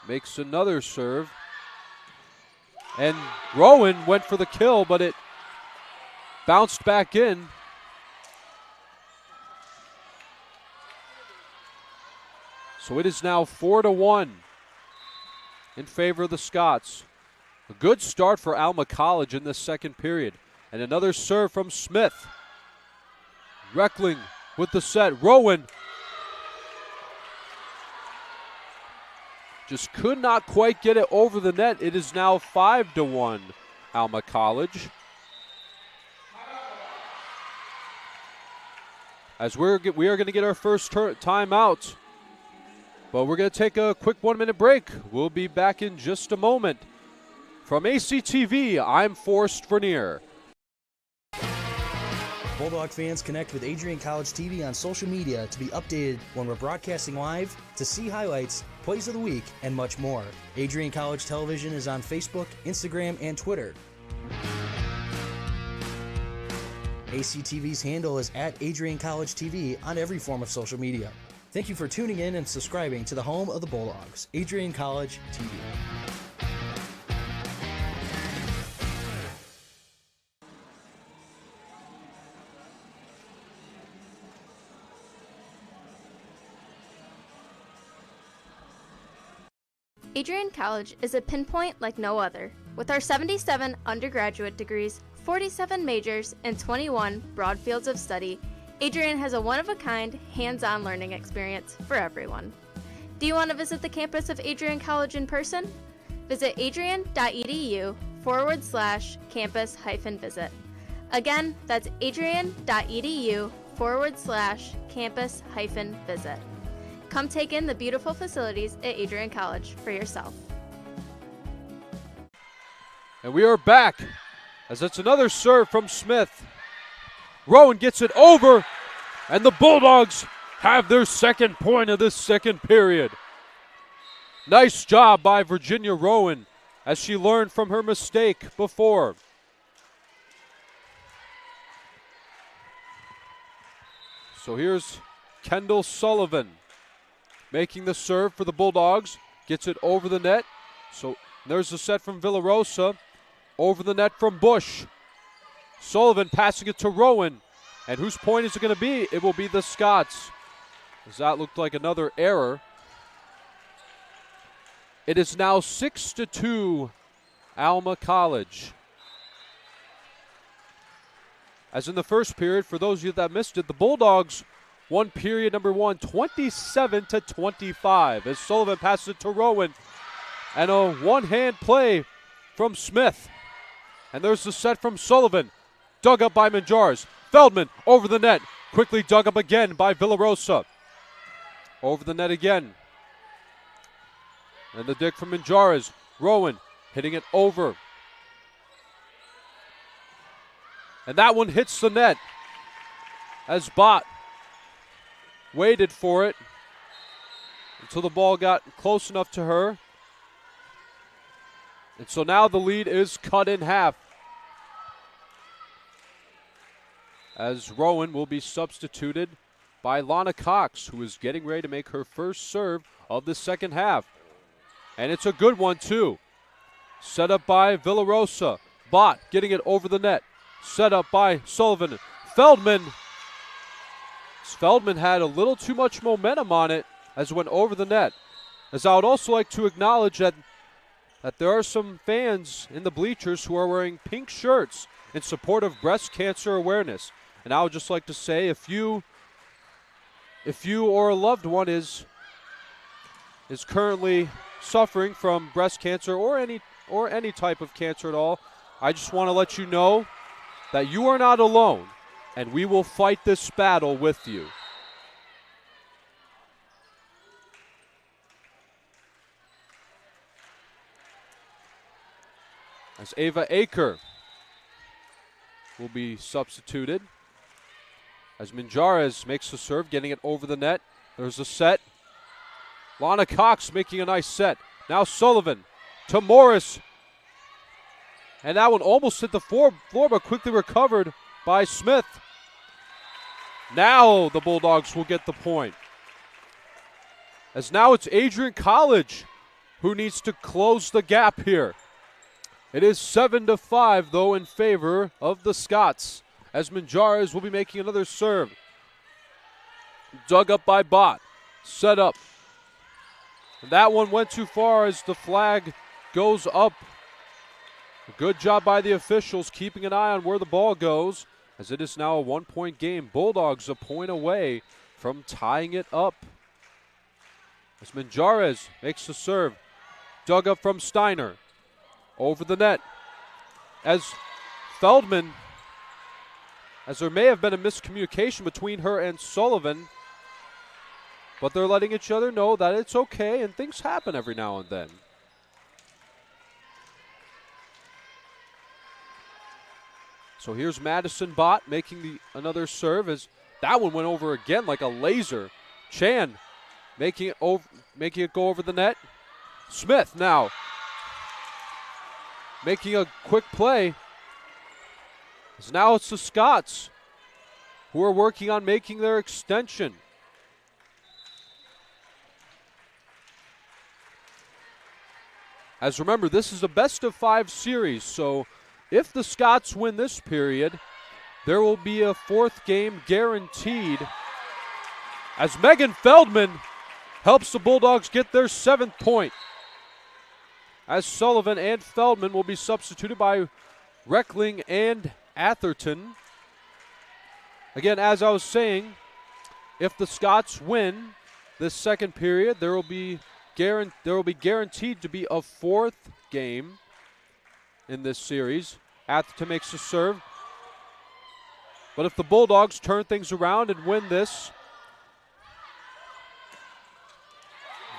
makes another serve. And Rowan went for the kill, but it bounced back in. So it is now 4-1 in favor of the Scots. A good start for Alma College in this 2nd period. And another serve from Smith. Reckling with the set. Rowan just could not quite get it over the net. It is now 5-1 Alma College. As we are going to get our first timeout. But we're going to take a quick 1-minute break. We'll be back in just a moment. From ACTV, I'm Forrest Vernier. Bulldog fans, connect with Adrian College TV on social media to be updated when we're broadcasting live, to see highlights, plays of the week, and much more. Adrian College Television is on Facebook, Instagram, and Twitter. ACTV's handle is at Adrian College TV on every form of social media. Thank you for tuning in and subscribing to the home of the Bulldogs, Adrian College TV. Adrian College is a pinpoint like no other. With our 77 undergraduate degrees, 47 majors, and 21 broad fields of study, Adrian has a one-of-a-kind, hands-on learning experience for everyone. Do you want to visit the campus of Adrian College in person? Visit adrian.edu/campus-visit. Again, that's adrian.edu/campus-visit. Come take in the beautiful facilities at Adrian College for yourself. And we are back as it's another serve from Smith. Rowan gets it over, and the Bulldogs have their 2nd point of this 2nd period. Nice job by Virginia Rowan as she learned from her mistake before. So here's Kendall Sullivan making the serve for the Bulldogs. gets it over the net. So there's the set from Villarosa. Over the net from Bush. Sullivan passing it to Rowan. And whose point is it going to be? It will be the Scots. As that looked like another error. It is now 6-2 Alma College. As in the first period, for those of you that missed it, the Bulldogs won period number 1, 27-25. As Sullivan passes it to Rowan. And a one-hand play from Smith. And there's the set from Sullivan. Dug up by Manjares. Feldman over the net. Quickly dug up again by Villarosa. Over the net again. And the dig from Manjares. Rowan hitting it over. And that one hits the net. As Bott waited for it until the ball got close enough to her. And so now the lead is cut in half. As Rowan will be substituted by Lana Cox, who is getting ready to make her first serve of the second half. And it's a good one, too. Set up by Villarosa. Bott getting it over the net. Set up by Sullivan. Feldman. Feldman had a little too much momentum on it as it went over the net. As I would also like to acknowledge that there are some fans in the bleachers who are wearing pink shirts in support of breast cancer awareness. And I would just like to say, if you or a loved one is currently suffering from breast cancer or any type of cancer at all, I just want to let you know that you are not alone, and we will fight this battle with you. As Ava Aker will be substituted. As Manjares makes the serve, getting it over the net. There's a set. Lana Cox making a nice set. Now Sullivan to Morris. And that one almost hit the floor, but quickly recovered by Smith. Now the Bulldogs will get the point. As now it's Adrian College who needs to close the gap here. It is 7-5, though, in favor of the Scots, as Manjares will be making another serve. Dug up by Bott. Set up. And that one went too far as the flag goes up. A good job by the officials keeping an eye on where the ball goes, as it is now a 1-point game. Bulldogs a point away from tying it up. As Manjares makes the serve. Dug up from Steiner. Over the net. As Feldman, as there may have been a miscommunication between her and Sullivan, but they're letting each other know that it's okay and things happen every now and then. So here's Madison Bott making another serve, as that one went over again like a laser. Chan making it go over the net. Smith now making a quick play. As now it's the Scots who are working on making their extension. As remember, this is a best-of-5 series, so if the Scots win this period, there will be a fourth game guaranteed. As Megan Feldman helps the Bulldogs get their 7th point. As Sullivan and Feldman will be substituted by Reckling and Atherton. Again, as I was saying, if the Scots win this second period, there will be guaranteed to be a fourth game in this series. Atherton makes the serve. But if the Bulldogs turn things around and win this,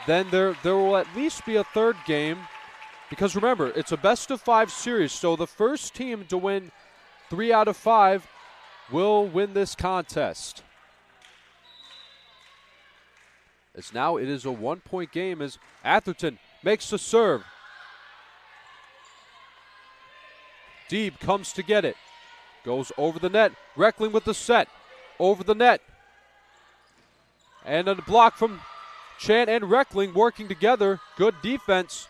then there will at least be a third game. Because remember, it's a best-of-5 series, so the first team to win 3 out of 5 will win this contest. As now it is a 1-point game as Atherton makes the serve. Deeb comes to get it. Goes over the net. Reckling with the set. Over the net. And a block from Chan and Reckling working together. Good defense.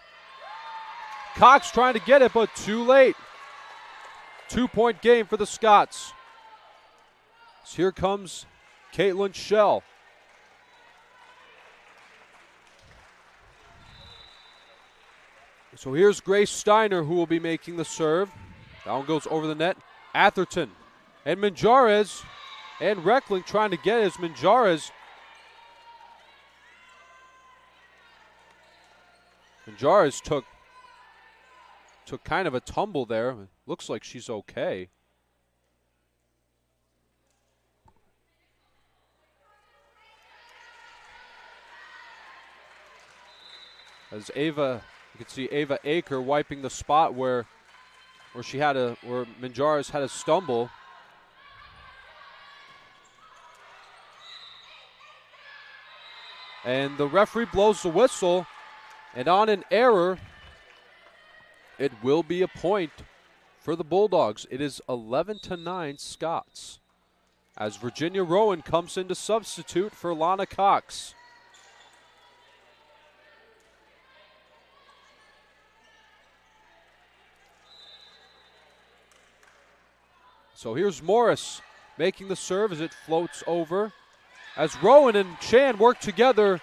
Cox trying to get it, but too late. 2-point game for the Scots. So here comes Caitlin Schell. So here's Grace Steiner, who will be making the serve. That one goes over the net. Atherton and Manjarez and Reckling trying to get it as Manjarez took kind of a tumble there. Looks like she's okay. As Ava, you can see Ava Aker wiping the spot where Manjarez had a stumble. And the referee blows the whistle, and on an error, it will be a point for the Bulldogs. It is 11-9 Scots as Virginia Rowan comes in to substitute for Lana Cox. So here's Morris making the serve as it floats over. As Rowan and Chan work together.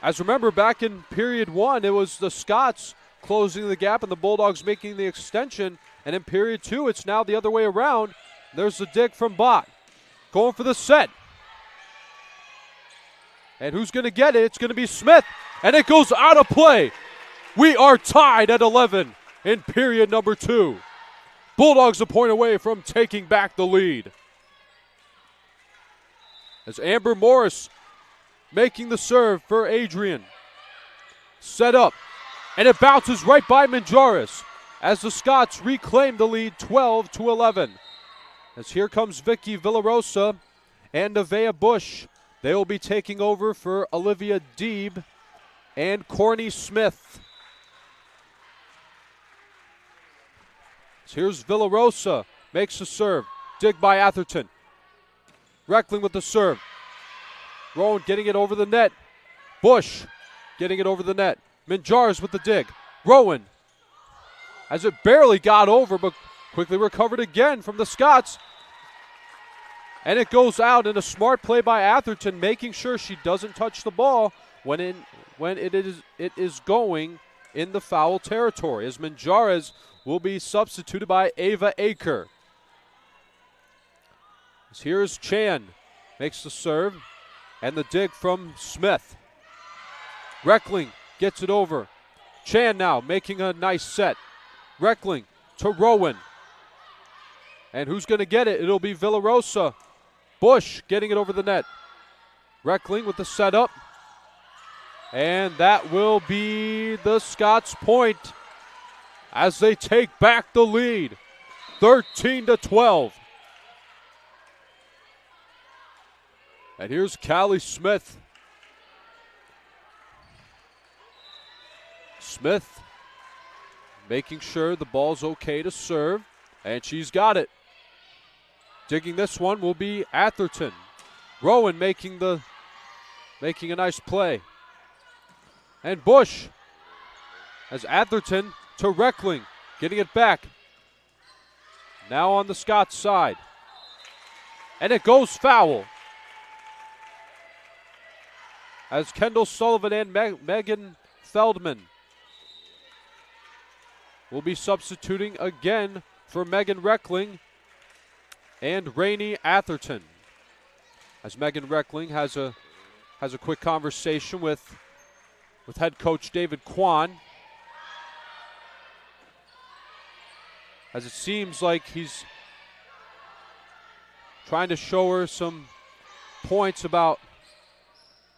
As remember, back in period 1, it was the Scots closing the gap and the Bulldogs making the extension. And in period 2, it's now the other way around. There's the dig from Bott. Going for the set. And who's going to get it? It's going to be Smith. And it goes out of play. We are tied at 11 in period number 2. Bulldogs a point away from taking back the lead. As Amber Morris making the serve for Adrian. Set up. And it bounces right by Manjarez as the Scots reclaim the lead 12-11. As here comes Vicky Villarosa and Nevaeh Bush. They will be taking over for Olivia Deeb and Corny Smith. So here's Villarosa, makes the serve. Dig by Atherton. Reckling with the serve. Rowan getting it over the net. Bush getting it over the net. Manjarez with the dig. Rowan, as it barely got over, but quickly recovered again from the Scots. And it goes out in a smart play by Atherton, making sure she doesn't touch the ball when it is going in the foul territory, as Manjarez will be substituted by Ava Aker. As here's Chan, makes the serve, and the dig from Smith. Reckling gets it over. Chan now making a nice set. Reckling to Rowan. And who's going to get it? It'll be Villarosa. Bush getting it over the net. Reckling with the setup. And that will be the Scots point as they take back the lead. 13-12. And here's Callie Smith. Smith making sure the ball's okay to serve, and she's got it. Digging this one will be Atherton. Rowan making a nice play. And Bush as Atherton to Reckling, getting it back. Now on the Scots side. And it goes foul. As Kendall Sullivan and Megan Feldman will be substituting again for Megan Reckling and Rainey Atherton. As Megan Reckling has a quick conversation with head coach David Kwan. As it seems like he's trying to show her some points about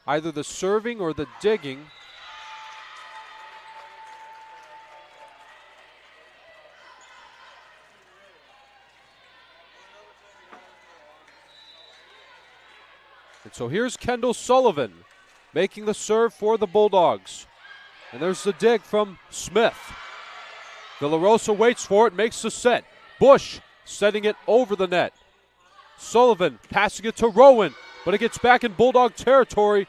either the serving or the digging. And so here's Kendall Sullivan making the serve for the Bulldogs. And there's the dig from Smith. Villarosa waits for it, makes the set. Bush setting it over the net. Sullivan passing it to Rowan. but it gets back in Bulldog territory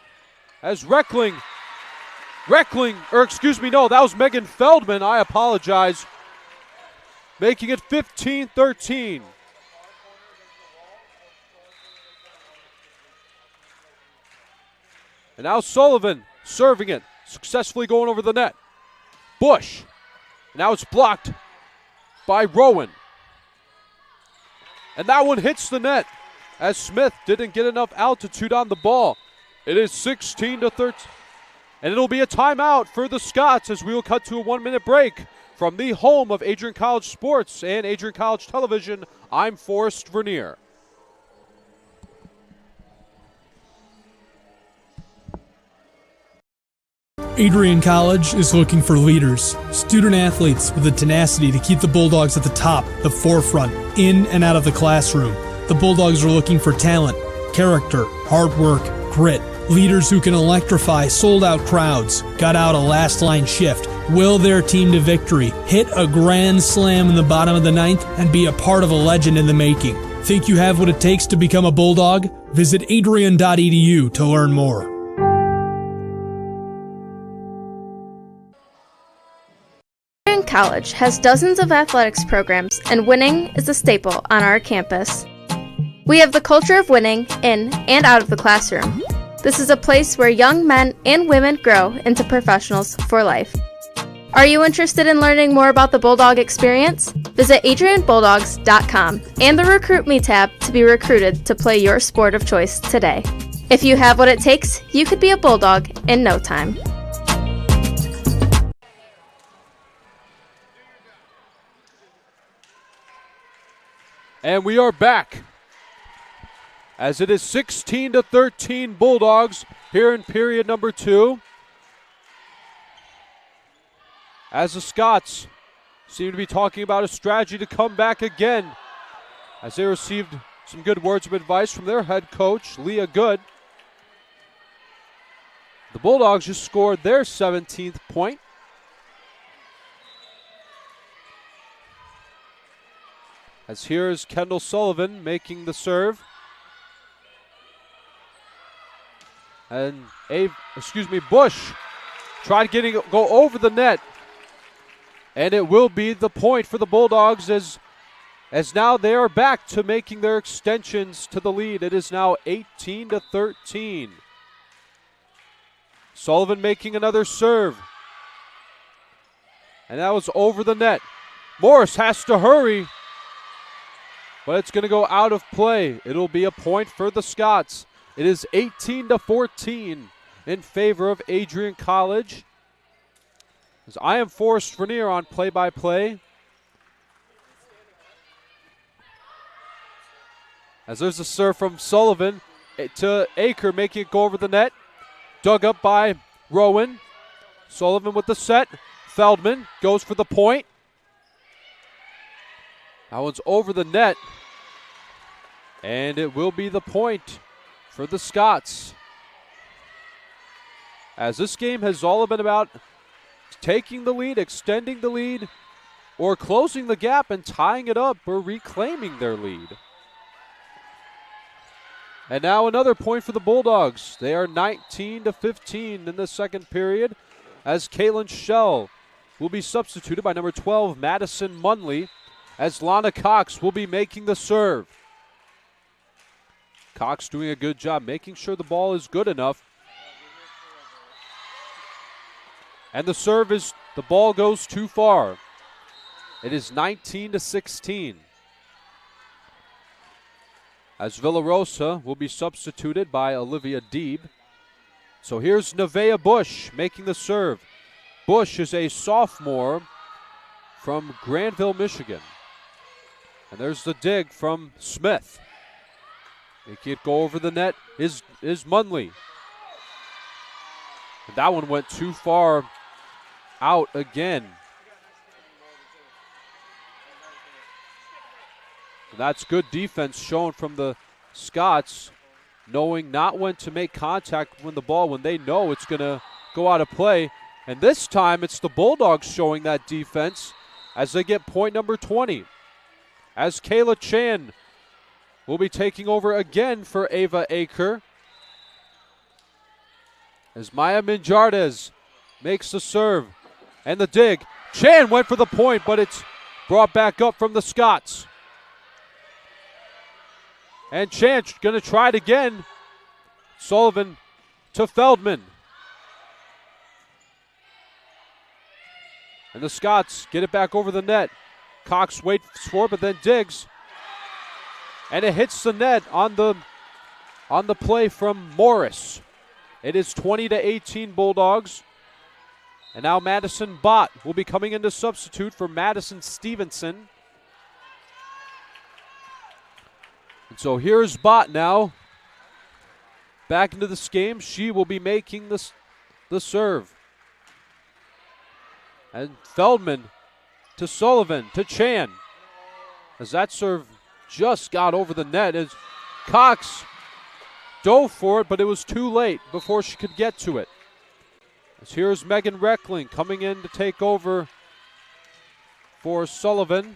as Reckling, or excuse me, no, that was Megan Feldman, I apologize, making it 15-13. And now Sullivan serving it, successfully going over the net. Bush, now it's blocked by Rowan. And that one hits the net as Smith didn't get enough altitude on the ball. It is 16-13. And it'll be a timeout for the Scots as we will cut to a 1-minute break from the home of Adrian College Sports and Adrian College Television. I'm Forrest Vernier. Adrian College is looking for leaders, student athletes with the tenacity to keep the Bulldogs at the top, the forefront, in and out of the classroom. The Bulldogs are looking for talent, character, hard work, grit, leaders who can electrify sold-out crowds, gut out a last-line shift, will their team to victory, hit a grand slam in the bottom of the ninth, and be a part of a legend in the making. Think you have what it takes to become a Bulldog? Visit adrian.edu to learn more. Adrian College has dozens of athletics programs, and winning is a staple on our campus. We have the culture of winning in and out of the classroom. This is a place where young men and women grow into professionals for life. Are you interested in learning more about the Bulldog experience? Visit adrianbulldogs.com and the Recruit Me tab to be recruited to play your sport of choice today. If you have what it takes, you could be a Bulldog in no time. And we are back as it is 16-13 Bulldogs here in period number 2. As the Scots seem to be talking about a strategy to come back again as they received some good words of advice from their head coach, Leah Good. The Bulldogs just scored their 17th point. As here is Kendall Sullivan making the serve. And Bush tried getting go over the net. And it will be the point for the Bulldogs as now they are back to making their extensions to the lead. It is now 18-13. Sullivan making another serve. And that was over the net. Morris has to hurry. But it's going to go out of play. It'll be a point for the Scots. It is 18-14 in favor of Adrian College. As I am Forrest Vernier on play-by-play. As there's a serve from Sullivan to Aker, making it go over the net. Dug up by Rowan. Sullivan with the set. Feldman goes for the point. That one's over the net. And it will be the point for the Scots. As this game has all been about taking the lead, extending the lead, or closing the gap and tying it up or reclaiming their lead. And now another point for the Bulldogs. They are 19-15 in the second period as Caitlin Schell will be substituted by number 12, Madison Munley, as Lana Cox will be making the serve. Cox doing a good job making sure the ball is good enough. And the serve is, the ball goes too far. It is 19-16. As Villarosa will be substituted by Olivia Deeb. So here's Nevaeh Bush making the serve. Bush is a sophomore from Granville, Michigan. And there's the dig from Smith. Making it go over the net is Munley. And that one went too far out again. And that's good defense shown from the Scots, knowing not when to make contact when they know it's going to go out of play. And this time it's the Bulldogs showing that defense as they get point number 20. As Kayla Chan will be taking over again for Ava Aker. As Maya Minjardes makes the serve and the dig. Chan went for the point, but it's brought back up from the Scots. And Chan going to try it again. Sullivan to Feldman. And the Scots get it back over the net. Cox waits for it, but then digs. And it hits the net on the play from Morris. It is 20-18 Bulldogs. And now Madison Bott will be coming in to substitute for Madison Stevenson. And so here's Bott now. Back into this game. She will be making the serve. And Feldman to Sullivan to Chan. As that serve just got over the net as Cox dove for it, but it was too late before she could get to it. As here's Megan Reckling coming in to take over for Sullivan.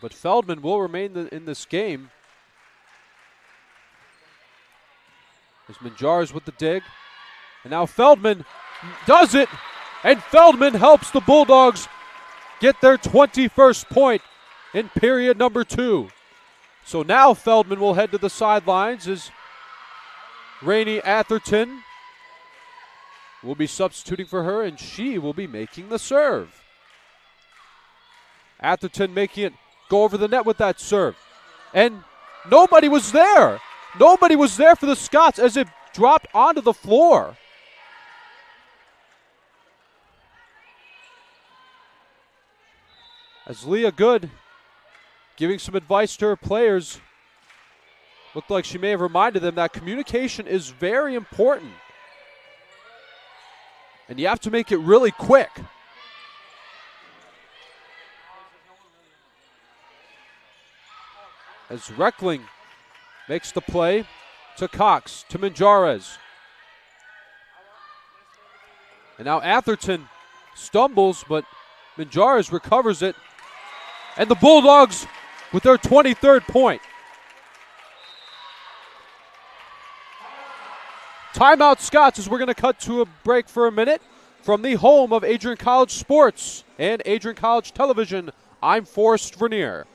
But Feldman will remain in this game. As Minjars with the dig. And now Feldman does it. And Feldman helps the Bulldogs get their 21st point in period number 2. So now Feldman will head to the sidelines as Rainey Atherton will be substituting for her, and she will be making the serve. Atherton making it go over the net with that serve. And nobody was there. Nobody was there for the Scots as it dropped onto the floor. As Leah Good giving some advice to her players. Looked like she may have reminded them that communication is very important. And you have to make it really quick. As Reckling makes the play to Cox, to Minjarez. And now Atherton stumbles, but Minjarez recovers it. And the Bulldogs with their 23rd point. Timeout Scots as we're going to cut to a break for a minute. From the home of Adrian College Sports and Adrian College Television, I'm Forrest Vernier.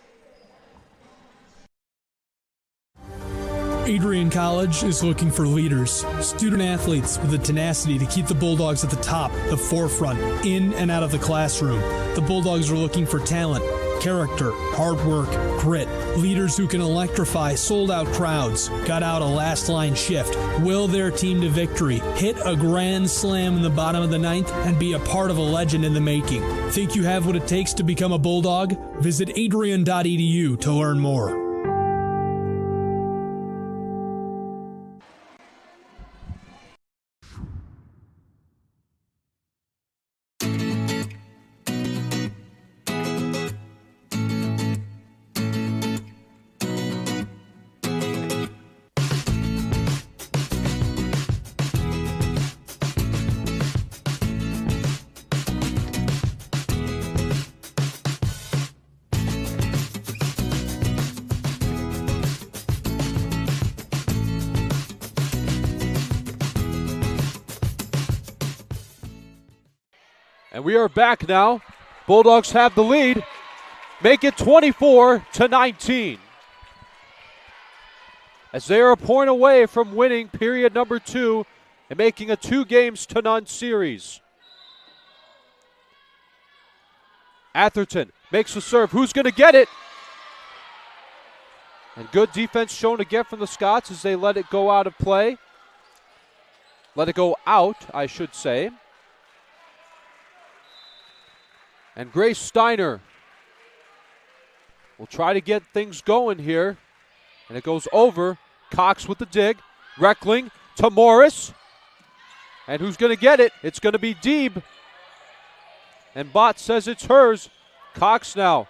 Adrian College is looking for leaders, student athletes with the tenacity to keep the Bulldogs at the top, the forefront, in and out of the classroom. The Bulldogs are looking for talent, character, hard work, grit, leaders who can electrify sold-out crowds, gut out a last-line shift, will their team to victory, hit a grand slam in the bottom of the ninth, and be a part of a legend in the making. Think you have what it takes to become a Bulldog? Visit adrian.edu to learn more. And we are back now. Bulldogs have the lead. Make it 24-19. As they are a point away from winning period number 2 and making a 2-0 series. Atherton makes the serve. Who's going to get it? And good defense shown again from the Scots as they let it go out of play. Let it go out, I should say. And Grace Steiner will try to get things going here. And it goes over. Cox with the dig. Reckling to Morris. And who's going to get it? It's going to be Deeb. And Bott says it's hers. Cox now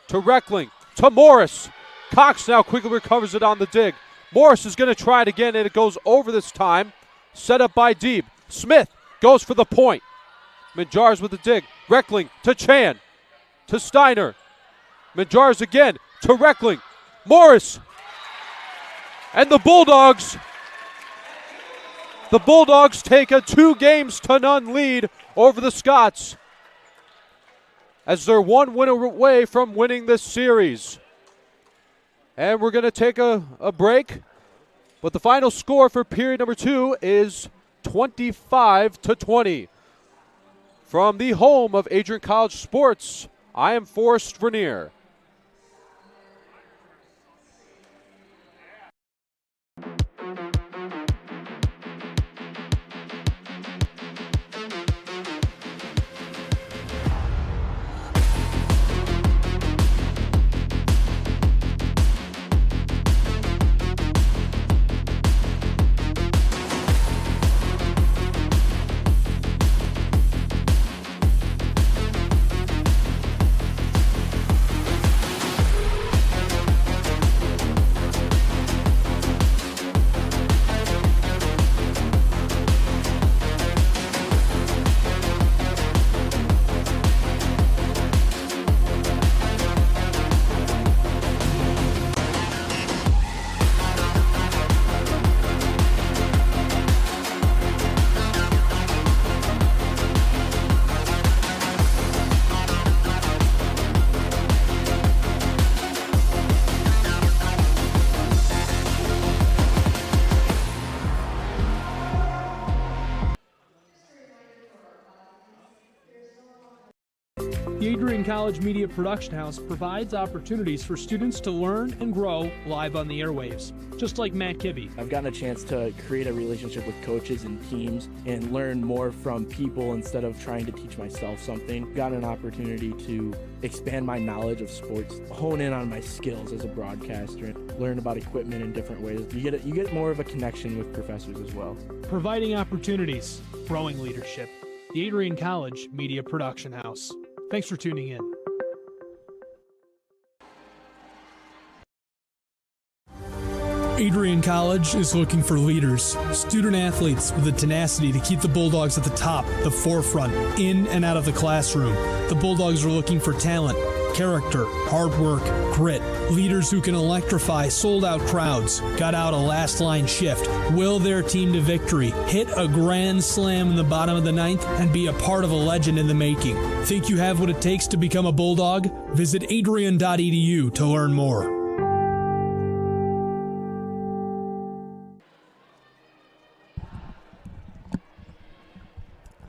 to Reckling to Morris. Cox now quickly recovers it on the dig. Morris is going to try it again, and it goes over this time. Set up by Deeb. Smith goes for the point. Minjars with the dig. Reckling to Chan. To Steiner. Minjars again to Reckling. Morris. And the Bulldogs take a 2-0 lead over the Scots as they're one win away from winning this series. And we're going to take a break, but the final score for period number 2 is 25-20. From the home of Adrian College Sports, I am Forrest Vernier. The Adrian College Media Production House provides opportunities for students to learn and grow live on the airwaves, just like Matt Kibbe. I've gotten a chance to create a relationship with coaches and teams and learn more from people instead of trying to teach myself something. Got an opportunity to expand my knowledge of sports, hone in on my skills as a broadcaster, and learn about equipment in different ways. You get more of a connection with professors as well. Providing opportunities, growing leadership. The Adrian College Media Production House. Thanks for tuning in. Adrian College is looking for leaders, student athletes with the tenacity to keep the Bulldogs at the top, the forefront, in and out of the classroom. The Bulldogs are looking for talent, character, hard work, grit, leaders who can electrify sold-out crowds, got out a last-line shift, will their team to victory, hit a grand slam in the bottom of the ninth, and be a part of a legend in the making. Think you have what it takes to become a Bulldog? Visit adrian.edu to learn more.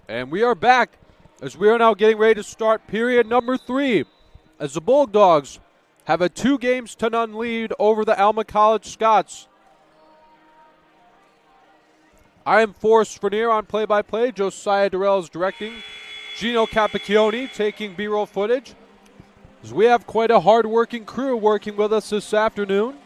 And we are back as we are now getting ready to start period number 3 as the Bulldogs have a 2-0 lead over the Alma College Scots. I am Forrest Vernier on play-by-play. Josiah Durrell is directing. Gino Capacchione taking B-roll footage. As we have quite a hard-working crew working with us this afternoon.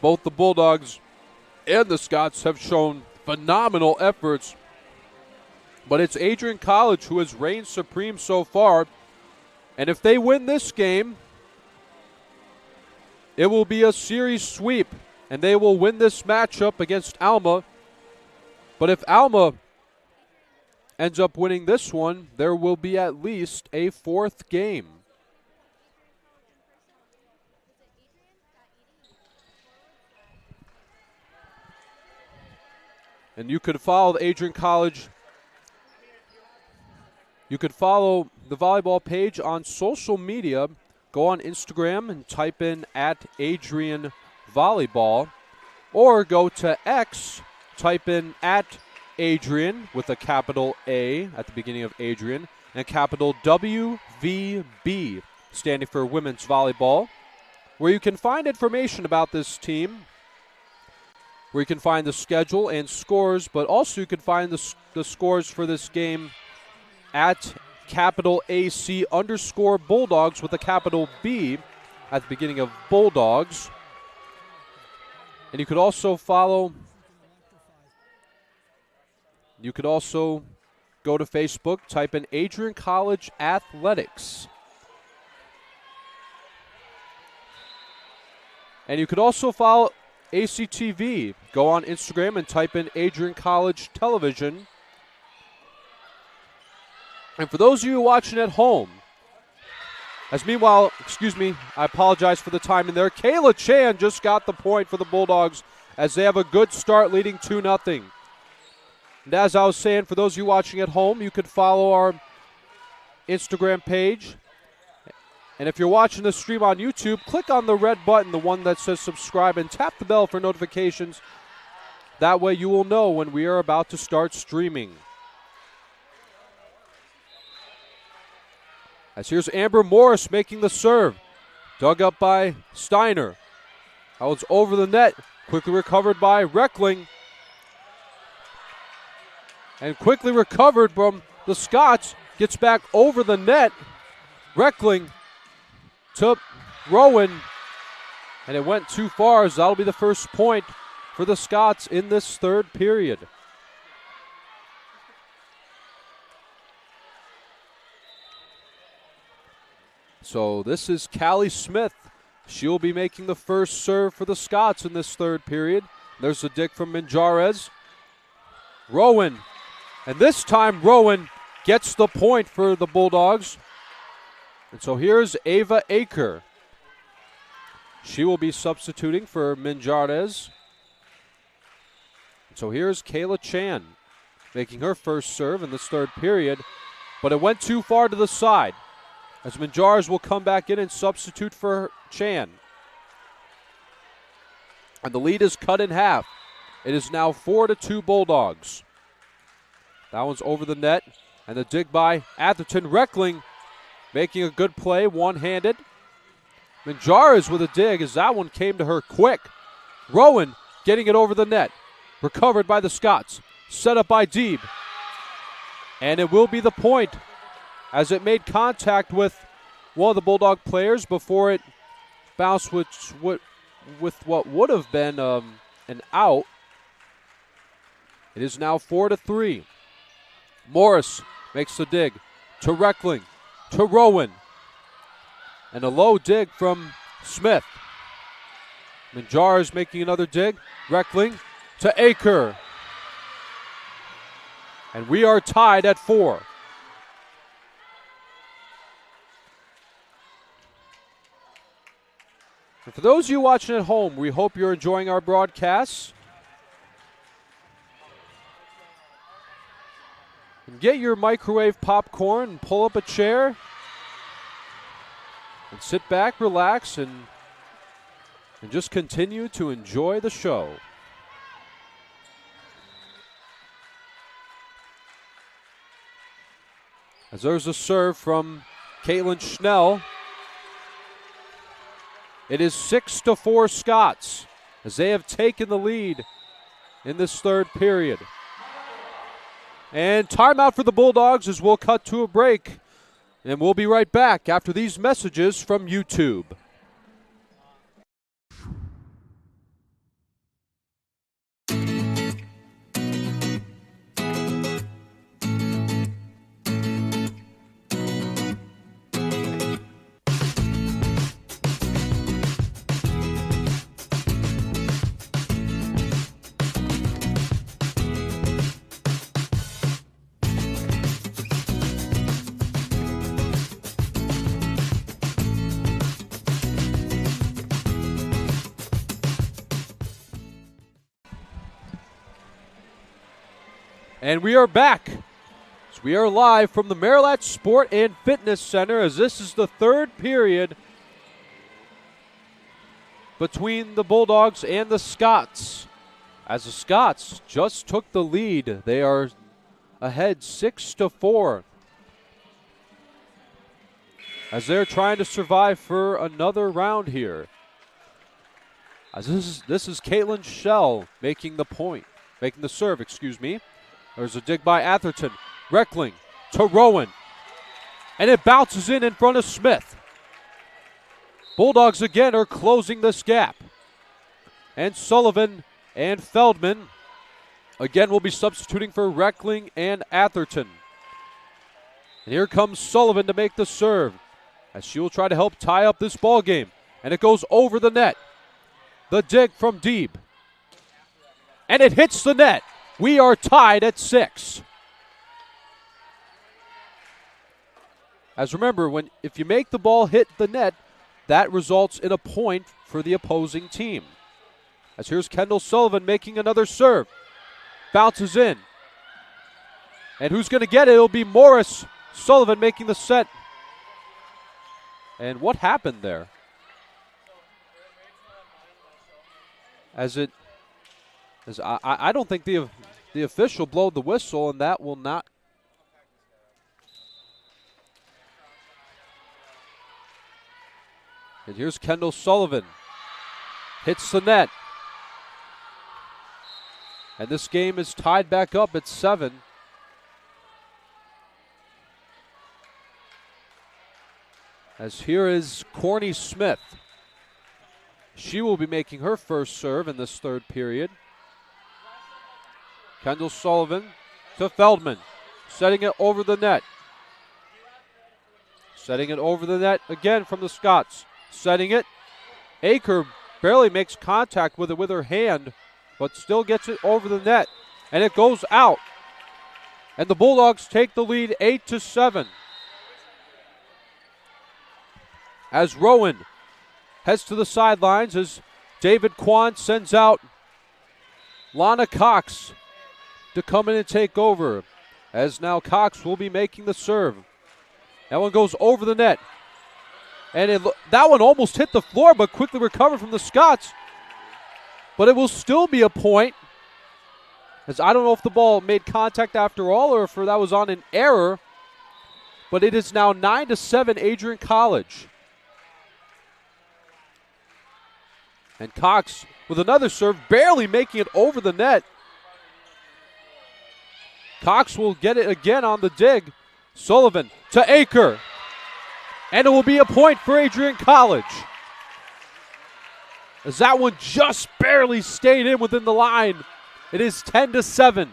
Both the Bulldogs and the Scots have shown phenomenal efforts, but it's Adrian College who has reigned supreme so far, and if they win this game, it will be a series sweep, and they will win this matchup against Alma. But if Alma ends up winning this one, there will be at least a 4th game. And you could follow the Adrian College. You could follow the volleyball page on social media. Go on Instagram and type in @Adrian Volleyball. Or go to X, type in @Adrian with a capital A at the beginning of Adrian and capital WVB, standing for Women's Volleyball, where you can find information about this team, where you can find the schedule and scores, but also you can find the scores for this game at capital AC_Bulldogs with a capital B at the beginning of Bulldogs. And you could also follow, you could also go to Facebook, type in Adrian College Athletics. And you could also follow ACTV. Go on Instagram and type in Adrian College Television. And for those of you watching at home, I apologize for the timing there. Kayla Chan just got the point for the Bulldogs as they have a good start leading 2-0. And as I was saying, for those of you watching at home, you could follow our Instagram page. And if you're watching the stream on YouTube, click on the red button, the one that says subscribe, and tap the bell for notifications. That way you will know when we are about to start streaming. As here's Amber Morris making the serve. Dug up by Steiner. That was over the net. Quickly recovered by Reckling. And quickly recovered from the Scots. Gets back over the net. Reckling to Rowan. And it went too far, as that'll be the first point for the Scots in this third period. So this is Callie Smith. She'll be making the first serve for the Scots in this third period. There's a dig from Minjarez. Rowan. And this time Rowan gets the point for the Bulldogs. And so here's Ava Aker. She will be substituting for Minjarez. So here's Kayla Chan making her first serve in this third period. But it went too far to the side, as Minjarez will come back in and substitute for Chan. And the lead is cut in half. It is now 4-2 Bulldogs. That one's over the net. And the dig by Atherton. Reckling making a good play, one-handed. Minjarez with a dig as that one came to her quick. Rowan getting it over the net. Recovered by the Scots. Set up by Deeb. And it will be the point, as it made contact with one of the Bulldog players before it bounced with what would have been an out. It is now 4-3. Morris makes the dig to Reckling, to Rowan. And a low dig from Smith. Minjarez making another dig. Reckling to Aker. And we are tied at 4. And for those of you watching at home, we hope you're enjoying our broadcasts. And get your microwave popcorn and pull up a chair. And sit back, relax, and just continue to enjoy the show. As there's a serve from Caitlin Schnell. It is 6-4 Scots, as they have taken the lead in this third period. And timeout for the Bulldogs as we'll cut to a break. And we'll be right back after these messages from YouTube. And we are back. So we are live from the Marilat Sport and Fitness Center, as this is the third period between the Bulldogs and the Scots. As the Scots just took the lead, they are ahead 6-4. As they're trying to survive for another round here. As this is Caitlin Schell making the serve, excuse me. There's a dig by Atherton. Reckling to Rowan. And it bounces in front of Smith. Bulldogs again are closing this gap. And Sullivan and Feldman again will be substituting for Reckling and Atherton. And here comes Sullivan to make the serve, as she will try to help tie up this ball game. And it goes over the net. The dig from deep. And it hits the net. We are tied at 6. As remember, if you make the ball hit the net, that results in a point for the opposing team. As here's Kendall Sullivan making another serve. Bounces in. And who's going to get it? It'll be Morris Sullivan making the set. And what happened there? I don't think the official blowed the whistle, and that will not. And here's Kendall Sullivan. Hits the net. And this game is tied back up at 7. As here is Corny Smith. She will be making her first serve in this third period. Kendall Sullivan to Feldman. Setting it over the net. Setting it over the net again from the Scots. Setting it. Aker barely makes contact with it with her hand, but still gets it over the net. And it goes out. And the Bulldogs take the lead 8-7. As Rowan heads to the sidelines as David Kwan sends out Lana Cox to come in and take over. As now Cox will be making the serve. That one goes over the net. And that one almost hit the floor, but quickly recovered from the Scots. But it will still be a point. As I don't know if the ball made contact after all or if that was on an error. But it is now 9-7 Adrian College. And Cox with another serve, barely making it over the net. Cox will get it again on the dig. Sullivan to Aker. And it will be a point for Adrian College. As that one just barely stayed in within the line. It is 10-7.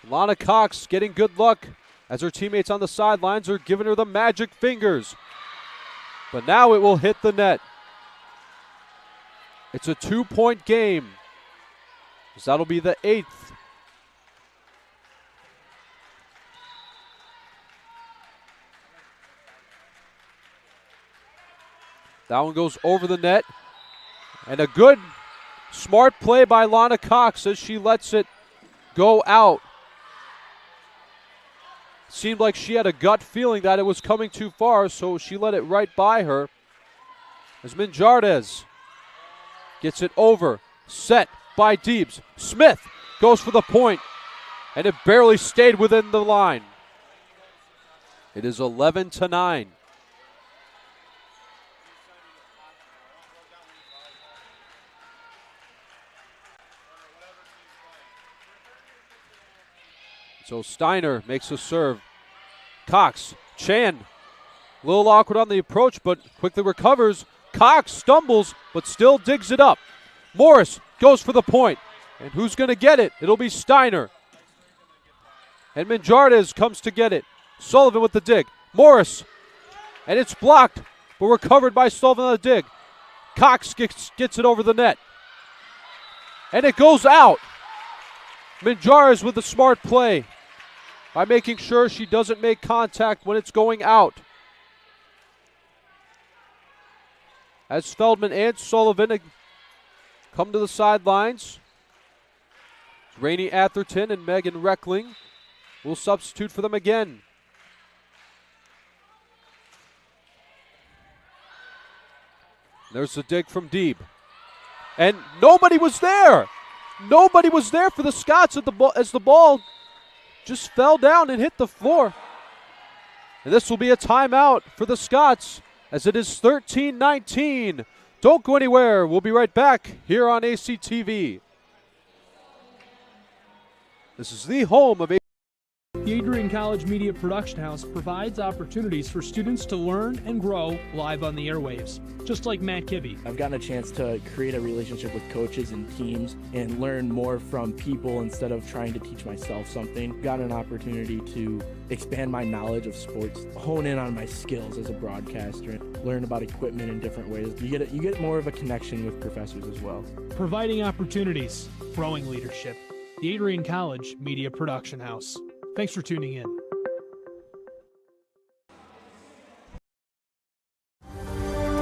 Lana Cox getting good luck as her teammates on the sidelines are giving her the magic fingers. But now it will hit the net. It's a 2-point game. So that'll be the 8th. That one goes over the net. And a good, smart play by Lana Cox as she lets it go out. Seemed like she had a gut feeling that it was coming too far, so she let it right by her. As Minjardes gets it over. Set by Deebs. Smith goes for the point, and it barely stayed within the line. It is 11-9. So Steiner makes a serve. Cox, Chan, a little awkward on the approach, but quickly recovers. Cox stumbles, but still digs it up. Morris goes for the point. And who's going to get it? It'll be Steiner. And Minjardes comes to get it. Sullivan with the dig. Morris. And it's blocked, but recovered by Sullivan on the dig. Cox gets it over the net. And it goes out. Minjardes with the smart play by making sure she doesn't make contact when it's going out. As Feldman and Sullivan come to the sidelines, Rainey Atherton and Megan Reckling will substitute for them again. There's the dig from Deeb. And nobody was there. Nobody was there for the Scots as the ball just fell down and hit the floor. And this will be a timeout for the Scots as it is 13-19. Don't go anywhere. We'll be right back here on ACTV. This is the home of The Adrian College Media Production House provides opportunities for students to learn and grow live on the airwaves, just like Matt Kibbe. I've gotten a chance to create a relationship with coaches and teams and learn more from people instead of trying to teach myself something. Got an opportunity to expand my knowledge of sports, hone in on my skills as a broadcaster. learn about equipment in different ways. You get more of a connection with professors as well. Providing opportunities, growing leadership. The Adrian College Media Production House. Thanks for tuning in.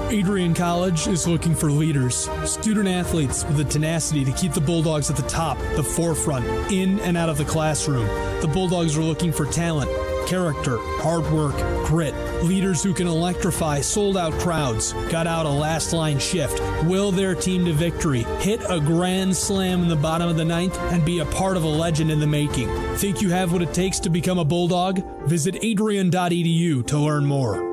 Adrian College is looking for leaders, student athletes with the tenacity to keep the Bulldogs at the top, the forefront, in and out of the classroom. The Bulldogs are looking for talent, character, hard work, grit, leaders who can electrify sold-out crowds, gut out a last-line shift, will their team to victory, hit a grand slam in the bottom of the ninth, and be a part of a legend in the making. Think you have what it takes to become a Bulldog? Visit adrian.edu to learn more.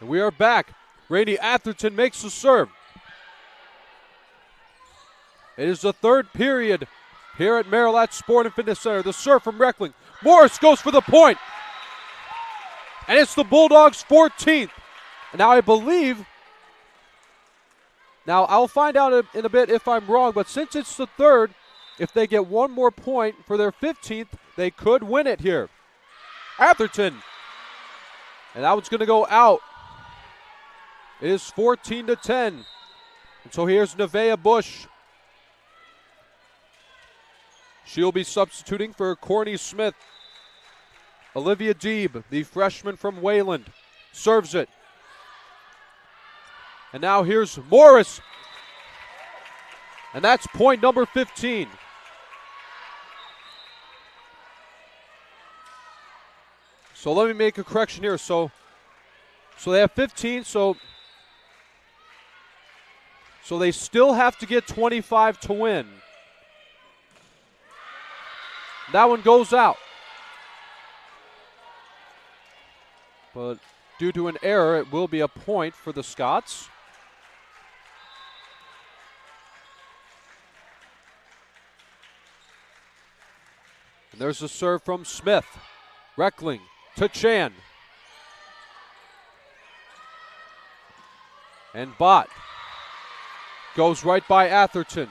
And we are back. Randy Atherton makes the serve. It is the third period here at Marilat Sport and Fitness Center. The serve from Reckling. Morris goes for the point. And it's the Bulldogs' 14th. And now I believe, now I'll find out in a bit if I'm wrong, but since it's the third, if they get one more point for their 15th, they could win it here. Atherton. And that one's going to go out. It is 14-10. And so here's Nevaeh Bush. She'll be substituting for Corny Smith. Olivia Deeb, the freshman from Wayland, serves it. And now here's Morris. And that's point number 15. So let me make a correction here. So they have 15, so they still have to get 25 to win. That one goes out. But due to an error, it will be a point for the Scots. And there's a serve from Smith. Reckling to Chan. And Bott goes right by Atherton.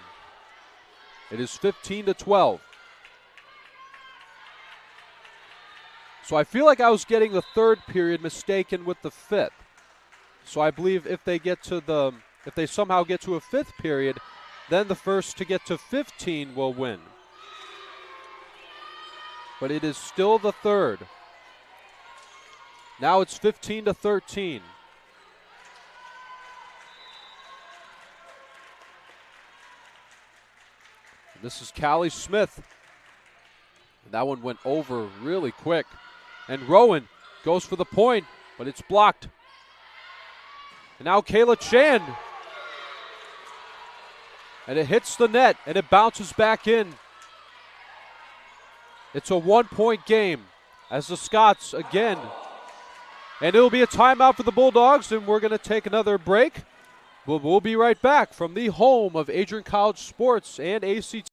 It is 15-12. So I feel like I was getting the third period mistaken with the fifth. So I believe if they somehow get to a fifth period, then the first to get to 15 will win. But it is still the third. Now it's 15-13. This is Callie Smith. And that one went over really quick. And Rowan goes for the point, but it's blocked. And now Kayla Chan. And it hits the net, and it bounces back in. It's a 1-point game as the Scots again. And it'll be a timeout for the Bulldogs, and we're going to take another break. We'll be right back from the home of Adrian College Sports and ACT.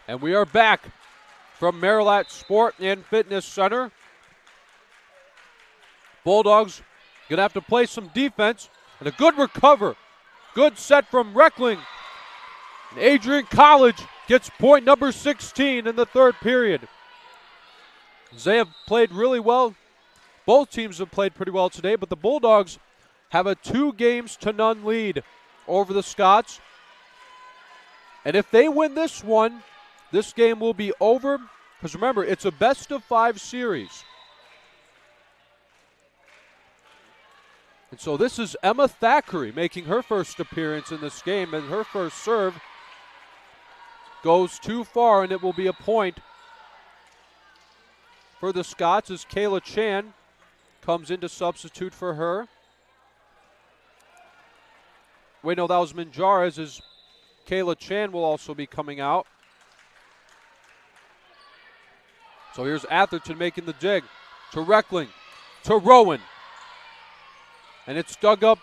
And we are back from Marilat Sport and Fitness Center. Bulldogs going to have to play some defense and a good recover. Good set from Reckling. And Adrian College gets point number 16 in the third period. They have played really well. Both teams have played pretty well today, but the Bulldogs have a 2-0 lead over the Scots. And if they win this one, this game will be over. Because remember, it's a best-of-5 series. And so this is Emma Thackeray making her first appearance in this game, and her first serve goes too far, and it will be a point for the Scots as Kayla Chan comes in to substitute for her. Wait, no, that was Minjares, as Kayla Chan will also be coming out. So here's Atherton making the dig to Reckling, to Rowan. And it's dug up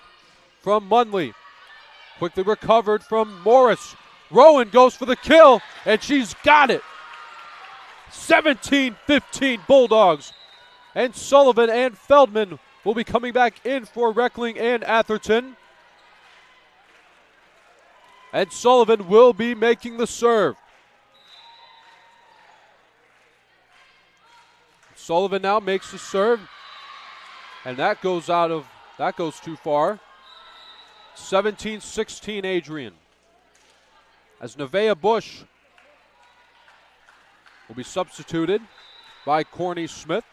from Munley. Quickly recovered from Morris. Rowan goes for the kill, and she's got it. 17-15 Bulldogs. And Sullivan and Feldman will be coming back in for Reckling and Atherton. And Sullivan will be making the serve. Sullivan now makes the serve. And that goes too far. 17-16 Adrian. As Nevaeh Bush will be substituted by Corny Smith.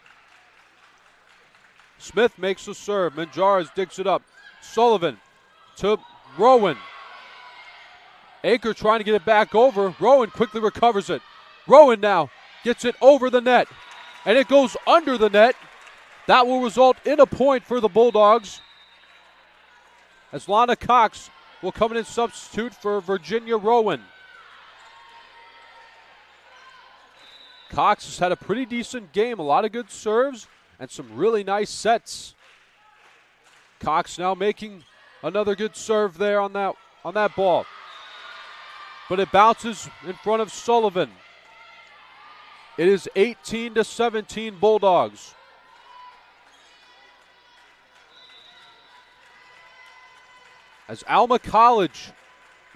Smith makes the serve. Minjares digs it up. Sullivan to Rowan. Aker trying to get it back over. Rowan quickly recovers it. Rowan now gets it over the net. And it goes under the net. That will result in a point for the Bulldogs. As Lana Cox will come in and substitute for Virginia Rowan. Cox has had a pretty decent game. A lot of good serves and some really nice sets. Cox now making another good serve there on that ball. But it bounces in front of Sullivan. It is 18-17 Bulldogs. As Alma College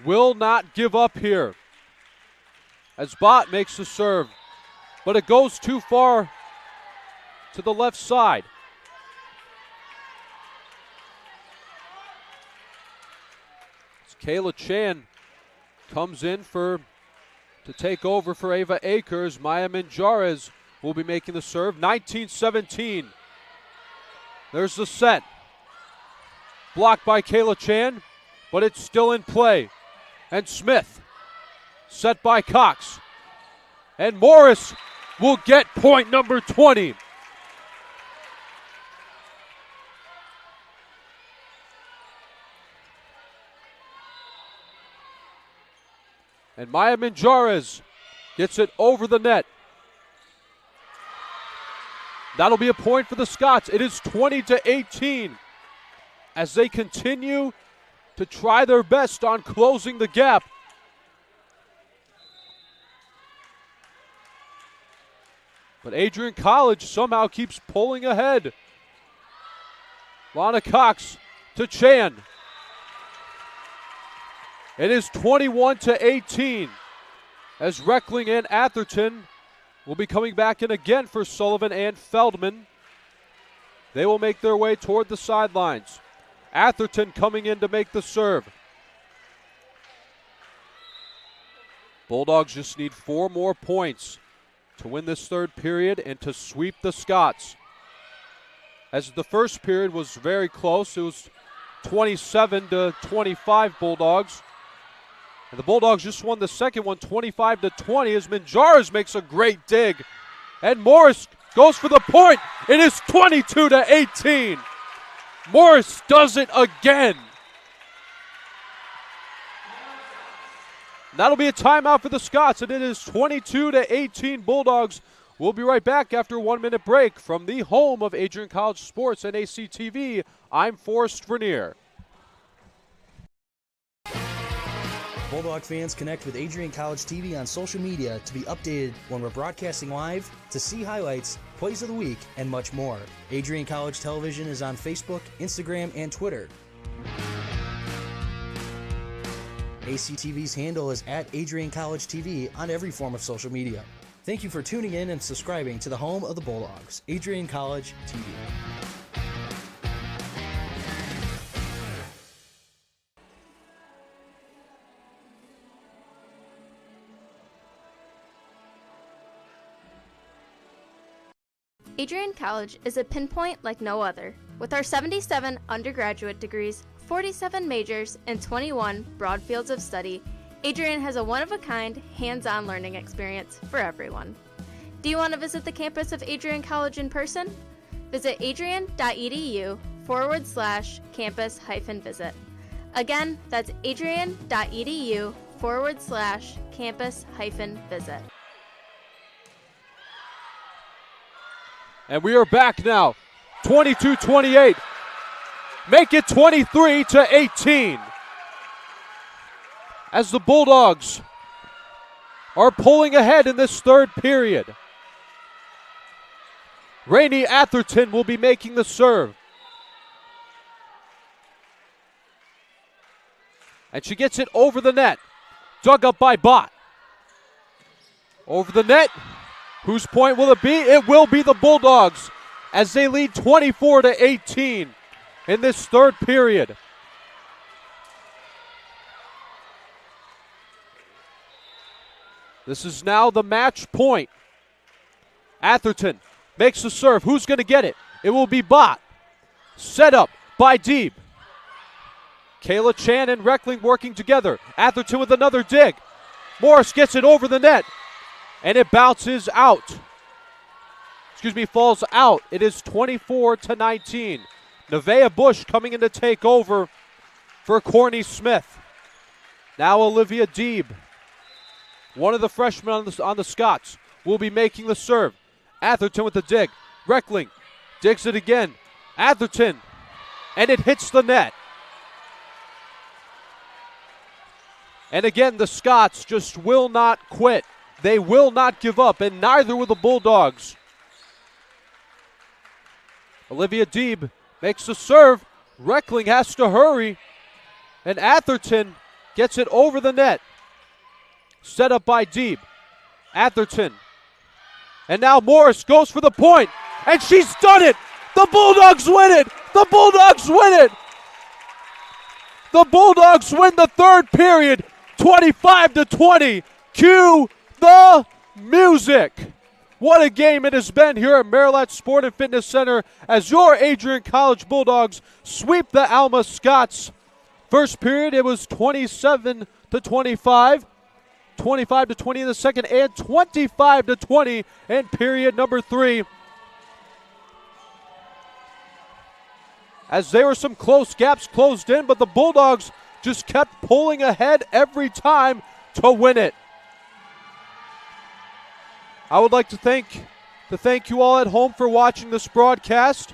will not give up here. As Bott makes the serve, but it goes too far to the left side. As Kayla Chan comes in to take over for Ava Akers. Maya Minjares will be making the serve. 19-17. There's the set. Blocked by Kayla Chan, but it's still in play. And Smith, set by Cox. And Morris will get point number 20. And Maya Minjares gets it over the net. That'll be a point for the Scots. It is 20-18 as they continue to try their best on closing the gap. But Adrian College somehow keeps pulling ahead. Lana Cox to Chan. It is 21-18 as Reckling and Atherton will be coming back in again for Sullivan and Feldman. They will make their way toward the sidelines. Atherton coming in to make the serve. Bulldogs just need 4 more points to win this third period and to sweep the Scots. As the first period was very close, it was 27-25 Bulldogs. And the Bulldogs just won the second one 25-20 as Minjares makes a great dig. And Morris goes for the point. It is 22-18. Morris does it again. That'll be a timeout for the Scots, and it is 22-18 Bulldogs. We'll be right back after a 1-minute break from the home of Adrian College Sports and ACTV. I'm Forrest Vernier. Bulldog fans, connect with Adrian College TV on social media to be updated when we're broadcasting live, to see highlights, plays of the week, and much more. Adrian College Television is on Facebook, Instagram, and Twitter. ACTV's handle is @AdrianCollegeTV on every form of social media. Thank you for tuning in and subscribing to the home of the Bulldogs, Adrian College TV. Adrian College is a pinpoint like no other. With our 77 undergraduate degrees, 47 majors, and 21 broad fields of study, Adrian has a one-of-a-kind, hands-on learning experience for everyone. Do you want to visit the campus of Adrian College in person? Visit adrian.edu/campus-visit. Again, that's adrian.edu/campus-visit. And we are back now. 22-28. Make it 23-18. As the Bulldogs are pulling ahead in this third period. Rainey Atherton will be making the serve. And she gets it over the net. Dug up by Bott. Over the net. Whose point will it be? It will be the Bulldogs as they lead 24-18 in this third period. This is now the match point. Atherton makes the serve. Who's going to get it? It will be Bott. Set up by Deeb. Kayla Chan and Reckling working together. Atherton with another dig. Morris gets it over the net. And it bounces out. Falls out. It is 24-19. Nevaeh Bush coming in to take over for Corny Smith. Now Olivia Deeb, one of the freshmen on the Scots, will be making the serve. Atherton with the dig. Reckling digs it again. Atherton. And it hits the net. And again, the Scots just will not quit. They will not give up, and neither will the Bulldogs. Olivia Deeb makes the serve. Reckling has to hurry. And Atherton gets it over the net. Set up by Deeb. Atherton. And now Morris goes for the point. And she's done it! The Bulldogs win it! The Bulldogs win it! The Bulldogs win the third period, 25-20. Cue the music. What a game it has been here at Merrilat Sport and Fitness Center as your Adrian College Bulldogs sweep the Alma Scots. First period, it was 27-25, 25-20 in the second, and 25-20 in period number 3. As there were some close gaps closed in, but the Bulldogs just kept pulling ahead every time to win it. I would like to thank you all at home for watching this broadcast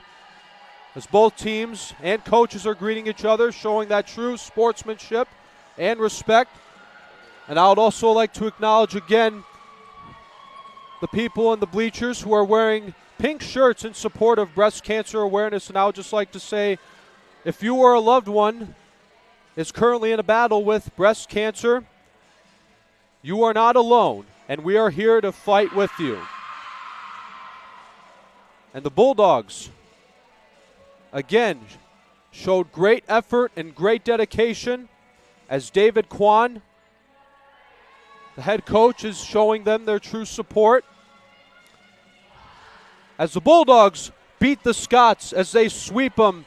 as both teams and coaches are greeting each other, showing that true sportsmanship and respect. And I would also like to acknowledge again the people in the bleachers who are wearing pink shirts in support of breast cancer awareness. And I would just like to say, if you or a loved one is currently in a battle with breast cancer, you are not alone. And we are here to fight with you. And the Bulldogs, again, showed great effort and great dedication as David Kwan, the head coach, is showing them their true support. As the Bulldogs beat the Scots as they sweep them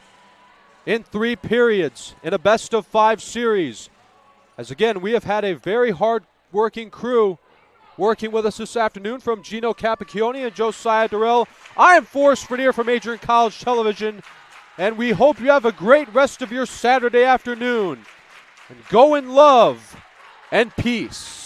in 3 periods in a best-of-5 series. As again, we have had a very hard-working crew working with us this afternoon, from Gino Capacchione and Josiah Durrell. I am Forrest Vernier from Adrian College Television, and we hope you have a great rest of your Saturday afternoon. And go in love and peace.